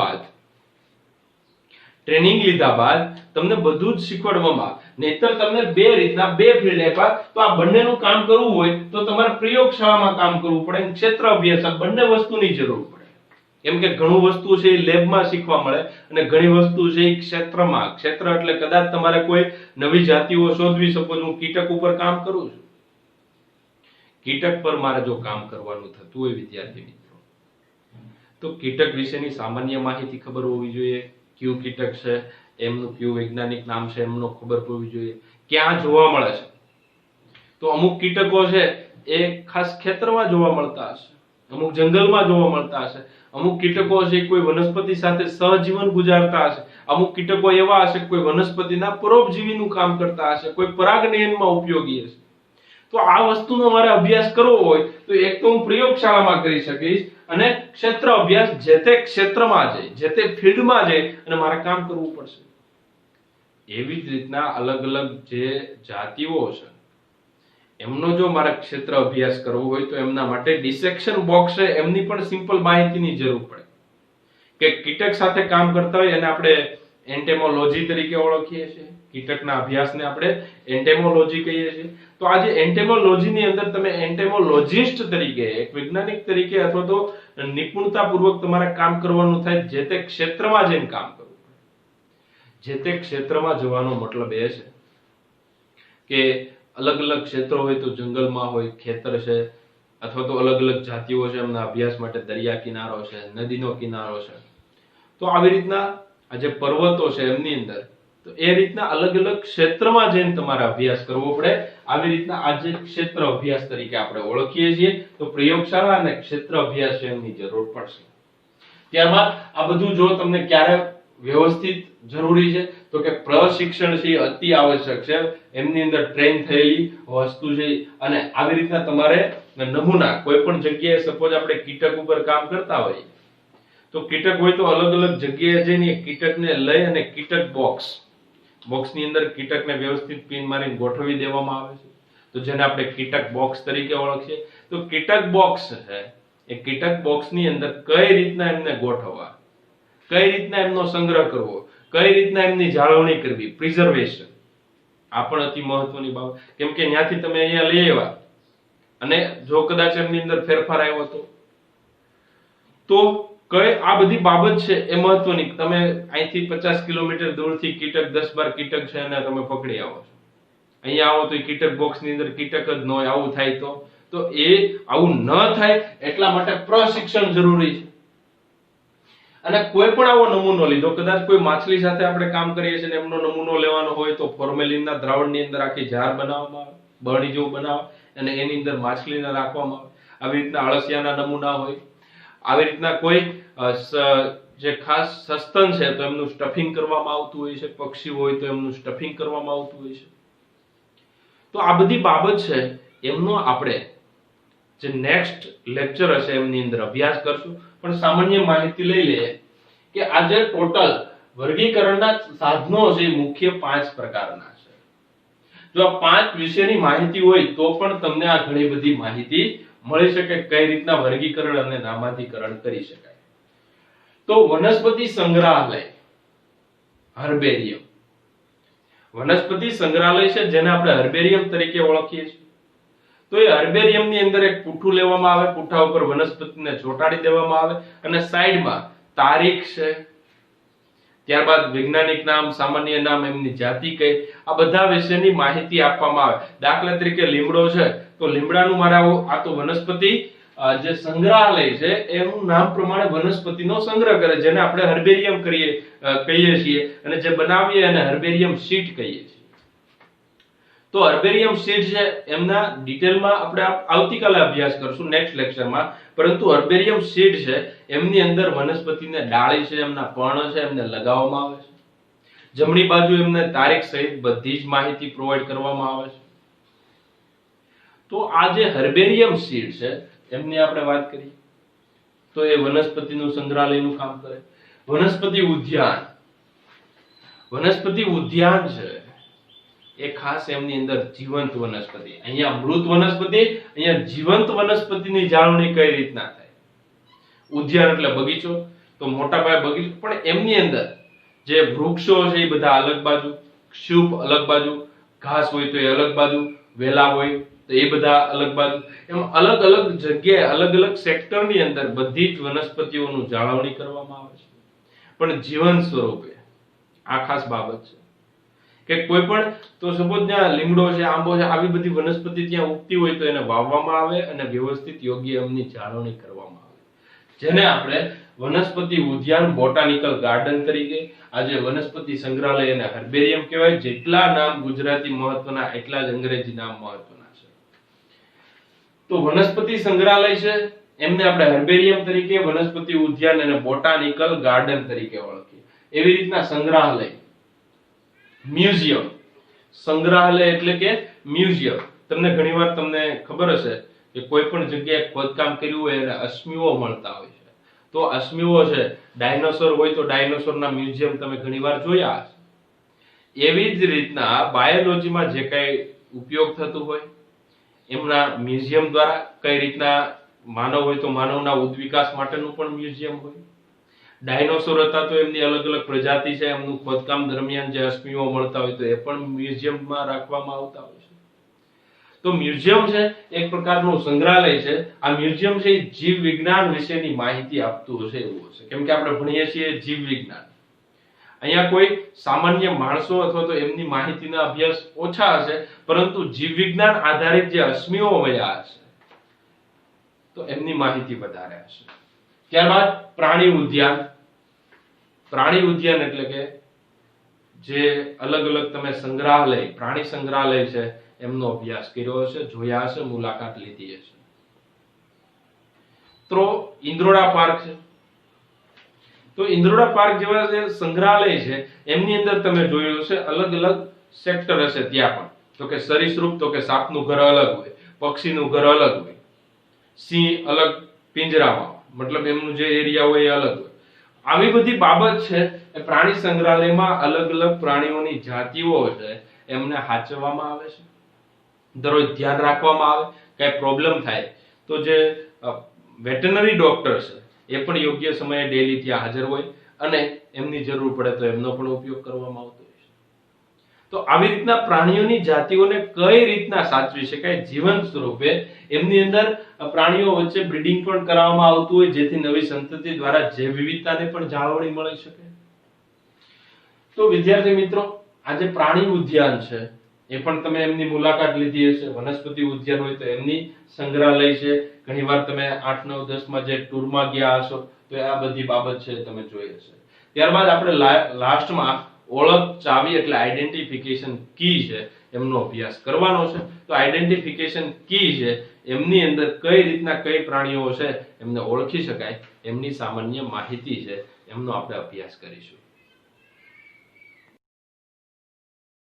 બાદ તમને બધું જ શીખવાડવામાં, નહીતર તમને બે રીતના બે ફિલ્ડ આપ્યા, તો આ બંનેનું કામ કરવું હોય તો તમારે પ્રયોગશાળામાં કામ કરવું પડે, ક્ષેત્ર અભ્યાસ, આ બંને વસ્તુની જરૂર પડે. કેમ કે ઘણું વસ્તુ છે એ લેબમાં શીખવા મળે, અને ઘણી વસ્તુ છે એ ક્ષેત્રમાં. ક્ષેત્ર એટલે કદાચ તમારે કોઈ નવી જાતિઓ શોધવી, સપોઝ હું કીટક ઉપર કામ કરું છું, કીટક પર મારે જો કામ કરવાનું થતું હોય વિદ્યાર્થી મિત્રો, તો કીટક વિશેની સામાન્ય માહિતી ખબર હોવી જોઈએ. કયું કીટક છે, એમનું કયું વૈજ્ઞાનિક નામ છે, એમનો ખબર હોવી જોઈએ. ક્યાં જોવા મળે છે? તો અમુક કીટકો છે એ ખાસ ખેતરમાં જોવા મળતા હશે, અમુક જંગલમાં જોવા મળતા હશે, અમુક કીટકો છે કોઈ વનસ્પતિ સાથે સહજીવન ગુજારતા હશે, અમુક કીટકો એવા હશે કોઈ વનસ્પતિના પરોપજીવીનું કામ કરતા હશે, કોઈ પરાગનયનમાં ઉપયોગી હશે. તો આ વસ્તુનો મારે અભ્યાસ કરવો હોય તો એક તો હું પ્રયોગશાળામાં કરી શકીશ, અને ક્ષેત્ર અભ્યાસ જે તે ક્ષેત્રમાં જઈ, જે તે ફિલ્ડમાં જઈ અને મારે કામ કરવું પડશે. એવી જ રીતના અલગ અલગ જે જાતિઓ છે એમનો જો મારે ક્ષેત્ર અભ્યાસ કરવો હોય તો એમના માટે ડિસેક્શન બોક્સ છે એમની પણ સિમ્પલ માહિતીની જરૂર પડે. કે કીટક સાથે કામ કરતા હોય અને આપણે એન્ટેમોલોજી તરીકે ઓળખીએ છીએ. કીટકના અભ્યાસને આપણે એન્ટેમોલોજી કહીએ છીએ. તો આજે એન્ટેમોલોજીની અંદર તમે એન્ટેમોલોજિસ્ટ તરીકે, એક વૈજ્ઞાનિક તરીકે અથવા તો નિપુણતાપૂર્વક તમારે કામ કરવાનું થાય, જે તે ક્ષેત્રમાં જઈને કામ કરવું. જે તે ક્ષેત્રમાં જવાનો મતલબ એ છે કે અલગ અલગ ક્ષેત્રો હોય તો જંગલમાં હોય, ખેતર છે, અથવા તો અલગ અલગ જાતિઓ છે, એમના અભ્યાસ માટે દરિયા કિનારો છે, નદીનો કિનારો છે. તો આવી રીતના આ જે પર્વતો છે એમની અંદર, તો એ રીતના અલગ અલગ ક્ષેત્રમાં જઈને તમારે અભ્યાસ કરવો પડે. આવી રીતના આ જે ક્ષેત્ર અભ્યાસ તરીકે આપણે ઓળખીએ છીએ. તો પ્રયોગશાળા અને ક્ષેત્ર અભ્યાસ છે એમની જરૂર પડશે. ત્યારબાદ આ બધું જો તમને ક્યારે વ્યવસ્થિત જરૂરી છે, તો કે પ્રશિક્ષણ છે અતિ આવશ્યક છે. એમની અંદર ટ્રેન થયેલી વસ્તુ છે, અને આવી રીતના તમારે નમૂના કોઈ પણ જગ્યાએ, સપોઝ આપણે કીટક ઉપર કામ કરતા હોઈએ, તો કીટક હોય તો અલગ અલગ જગ્યાએ જઈને કીટકને લઈ અને કીટક બોક્સની અંદર કીટકને વ્યવસ્થિત પિન મારીને ગોઠવી દેવામાં આવે છે. તો જેને આપણે કીટક બોક્સ તરીકે ઓળખીએ. તો કીટક બોક્સ છે એ કીટક બોક્સની અંદર કઈ રીતના એમને ગોઠવવા, કઈ રીતના એમનો સંગ્રહ કરવો, કઈ રીતના એમની જાળવણી કરવી, પ્રિઝર્વેશન, આ પણ અતિ મહત્વની બાબત. કેમ કે ત્યાંથી તમે અહીંયા લઈ આવ્યા અને જો કદાચ એમની અંદર ફેરફાર આવ્યો તો કઈ આ બધી બાબત છે એ મહત્વની. તમે અહીંથી 50 કિલોમીટર દૂરથી કીટક 10-12 કીટક છે અને તમે પકડી આવો છો, અહીંયા આવો તો કીટક બોક્સની અંદર કીટક જ ન હોય, આવું થાય તો એ આવું ન થાય એટલા માટે પ્રશિક્ષણ જરૂરી છે. અને કોઈ પણ આવો નમૂનો લીધો, કદાચ કોઈ માછલી સાથે આપણે કામ કરીએ છીએ ને એમનો નમૂનો લેવાનો હોય, તો ફોર્મેલિનના દ્રાવણની અંદર આખી જાર બનાવવામાં આવે, બરણી જેવું બનાવે, અને એની અંદર માછલીને રાખવામાં આવે. આવી રીતના અળસિયાના નમૂના હોય. આવી રીતના કોઈ જે ખાસ સસ્તન છે તો એમનું સ્ટફિંગ કરવામાં આવતું હોય છે, પક્ષી હોય તો એમનું સ્ટફિંગ કરવામાં આવતું હોય છે. તો આ બધી બાબત છે એમનો આપણે જે નેક્સ્ટ લેક્ચર હશે એમની અંદર અભ્યાસ કરશું. પણ સામાન્ય માહિતી લઈ લઈએ કે આ જે ટોટલ વર્ગીકરણના સાધનો છે મુખ્ય 5 પ્રકારના છે. જો આ 5 વિશેની માહિતી હોય તો પણ તમને આ ઘણી બધી માહિતી મળી શકે કઈ રીતના વર્ગીકરણ અને નામાધિકરણ કરી શકાય. તો વનસ્પતિ સંગ્રહાલય, હર્બેરિયમ. વનસ્પતિ સંગ્રહાલય છે જેને આપણે હર્બેરિયમ તરીકે ઓળખીએ છીએ. તો એ હર્બેરિયમની અંદર એક પુઠ્ઠું લેવામાં આવે, પુઠ્ઠા ઉપર વનસ્પતિને ચોંટાડી દેવામાં આવે, અને સાઈડમાં તારીખ છે, ત્યારબાદ વૈજ્ઞાનિક નામ, સામાન્ય નામ, એમની જાતિ કઈ, આ બધા વિશેની માહિતી આપવામાં આવે. દાખલા તરીકે લીમડો છે તો લીમડાનું મારે આ તો વનસ્પતિ જે સંગ્રહાલય છે એનું નામ પ્રમાણે વનસ્પતિનો સંગ્રહ કરે, જેને આપણે હર્બેરિયમ કહીએ છીએ, અને જે બનાવીએ એને હર્બેરિયમ શીટ કહીએ છીએ. તો હર્બેરિયમ શીટ છે એમના ડિટેલમાં આપણે આવતીકાલે અભ્યાસ કરશું નેક્સ્ટ લેક્ચરમાં. પરંતુ હર્બેરિયમ શીટ છે એમની અંદર વનસ્પતિને ડાળી છે, એમના પર્ણ છે, એમને લગાવવામાં આવે છે. જમણી બાજુ એમને તારીખ સહિત બધી જ માહિતી પ્રોવાઈડ કરવામાં આવે છે. તો આ જે હર્બેરિયમ શીટ છે એમની આપણે વાત કરીએ તો એ વનસ્પતિનું સંગ્રહાલયનું કામ કરે. વનસ્પતિ ઉદ્યાન છે એ ખાસ એમની અંદર જીવંત વનસ્પતિ, અહીંયા મૃત વનસ્પતિ, અહીંયા જીવંત વનસ્પતિની જાળવણી કઈ રીતના થાય. ઉદ્યાન એટલે બગીચો, તો મોટા પાયે બગીચો, પણ એમની અંદર જે વૃક્ષો છે એ બધા અલગ બાજુ, ક્ષુપ અલગ બાજુ, ઘાસ હોય તો એ અલગ બાજુ, વેલા હોય તો એ બધા અલગ બાજુ, એમ અલગ અલગ જગ્યાએ અલગ અલગ સેક્ટરની અંદર બધી જ વનસ્પતિઓનું જાળવણી કરવામાં આવે છે, પણ જીવંત સ્વરૂપે. આ ખાસ બાબત છે કે કોઈ પણ, તો સપોઝ ત્યાં લીમડો છે, આંબો છે, આવી બધી વનસ્પતિ ત્યાં ઉગતી હોય તો એને વાવવામાં આવે અને વ્યવસ્થિત યોગ્ય એમની જાળવણી કરવામાં આવે, જેને આપણે વનસ્પતિ ઉદ્યાન, બોટાનિકલ ગાર્ડન તરીકે, આજે વનસ્પતિ સંગ્રહાલય અને હર્બેરિયમ કહેવાય. જેટલા નામ ગુજરાતી મહત્વના એટલા જ અંગ્રેજી નામ મહત્વના છે. તો વનસ્પતિ સંગ્રહાલય છે એમને આપણે હર્બેરિયમ તરીકે, વનસ્પતિ ઉદ્યાન અને બોટાનિકલ ગાર્ડન તરીકે ઓળખીએ. એવી રીતના સંગ્રહાલય, મ્યુઝિયમ. સંગ્રહાલય એટલે કે મ્યુઝિયમ. તમને ઘણીવાર તમને ખબર હશે કે કોઈ પણ જગ્યાએ ખોદકામ કર્યું હોય અને અશ્મિઓ મળતા હોય છે. તો અશ્મિઓ છે, ડાયનોસોર હોય તો ડાયનોસોરના મ્યુઝિયમ તમે ઘણીવાર જોયા હશે. એવી જ રીતના બાયોલોજીમાં જે કઈ ઉપયોગ થતું હોય એમના મ્યુઝિયમ દ્વારા, કઈ રીતના માનવ હોય તો માનવના ઉદ્વિકાસ માટેનું પણ મ્યુઝિયમ હોય, ડાયનોસોર હતા તો એમની અલગ અલગ પ્રજાતિ છે, એમનું ખોદકામ દરમિયાન જે અશ્મિઓ મળતા હોય તો એ પણ મ્યુઝિયમમાં રાખવામાં આવતા હોય છે. તો મ્યુઝિયમ છે એક પ્રકારનું સંગ્રહાલય છે. આ મ્યુઝિયમ છે એ જીવ વિજ્ઞાન વિશેની માહિતી આપતું હશે એવું હશે, કેમ કે આપણે ભણીએ છીએ જીવ વિજ્ઞાન. અહીંયા કોઈ સામાન્ય માણસો અથવા તો એમની માહિતીના અભ્યાસ ઓછા હશે, પરંતુ જીવ વિજ્ઞાન આધારિત જે અશ્મિઓ મળ્યા હશે તો એમની માહિતી વધારે હશે. ત્યારબાદ પ્રાણી ઉદ્યાન. પ્રાણી ઉદ્યાન એટલે કે જે અલગ અલગ તમે સંગ્રહાલય, પ્રાણી સંગ્રહાલય છે એમનો અભ્યાસ કર્યો હશે, જોયા હશે, મુલાકાત લીધી હશે. તો ઇન્દ્રોડા પાર્ક છે. તો ઇન્દ્રોડા પાર્ક જેવા જે સંગ્રહાલય છે એમની અંદર તમે જોયું હશે અલગ અલગ સેક્ટર હશે. ત્યાં પણ તો કે સરીસૃપ, તો કે સાપનું ઘર અલગ હોય, પક્ષીનું ઘર અલગ હોય, સિંહ અલગ પિંજરામાં, મતલબ એમનું જે એરિયા હોય એ અલગ હોય. આવી બધી બાબત છે એ પ્રાણી સંગ્રહાલયમાં અલગ અલગ પ્રાણીઓની જાતિઓ છે એમને સાચવવામાં આવે છે. દરરોજ ધ્યાન રાખવામાં આવે, કઈ પ્રોબ્લેમ થાય તો જે વેટરનરી ડોક્ટર છે એ પણ યોગ્ય સમયે ડેલી ત્યાં હાજર હોય અને એમની જરૂર પડે તો એમનો પણ ઉપયોગ કરવામાં આવતો હોય છે. તો આવી રીતના પ્રાણીઓની જાતિઓને કઈ રીતના સાચવી શકાય જીવંત સ્વરૂપે, એમની અંદર પ્રાણીઓ વચ્ચે બ્રીડિંગ પણ કરવામાં આવતું હોય જેથી નવી સંતતિ દ્વારા જૈવ વિવિધતાને પણ જાળવણી મળી શકે. તો વિદ્યાર્થી મિત્રો, આ જે પ્રાણી ઉદ્યાન છે એ પણ તમે એમની મુલાકાત લીધી હશે. વનસ્પતિ ઉદ્યાન હોય તો એમની સંગ્રહાલય છે. ઘણીવાર તમે 8, 9, 10 માં જે ટૂરમાં ગયા હશો તો આ બધી બાબત છે તમે જોઈ હશે. ત્યારબાદ આપણે લાસ્ટમાં ઓળખ ચાવી એટલે આઈડેન્ટિફિકેશન કી છે એમનો અભ્યાસ કરવાનો છે. તો આઈડેન્ટિફિકેશન કી છે એમની અંદર કઈ રીતના કઈ પ્રાણીઓ છે એમને ઓળખી શકાય એમની સામાન્ય માહિતી છે એમનો આપણે અભ્યાસ કરીશું.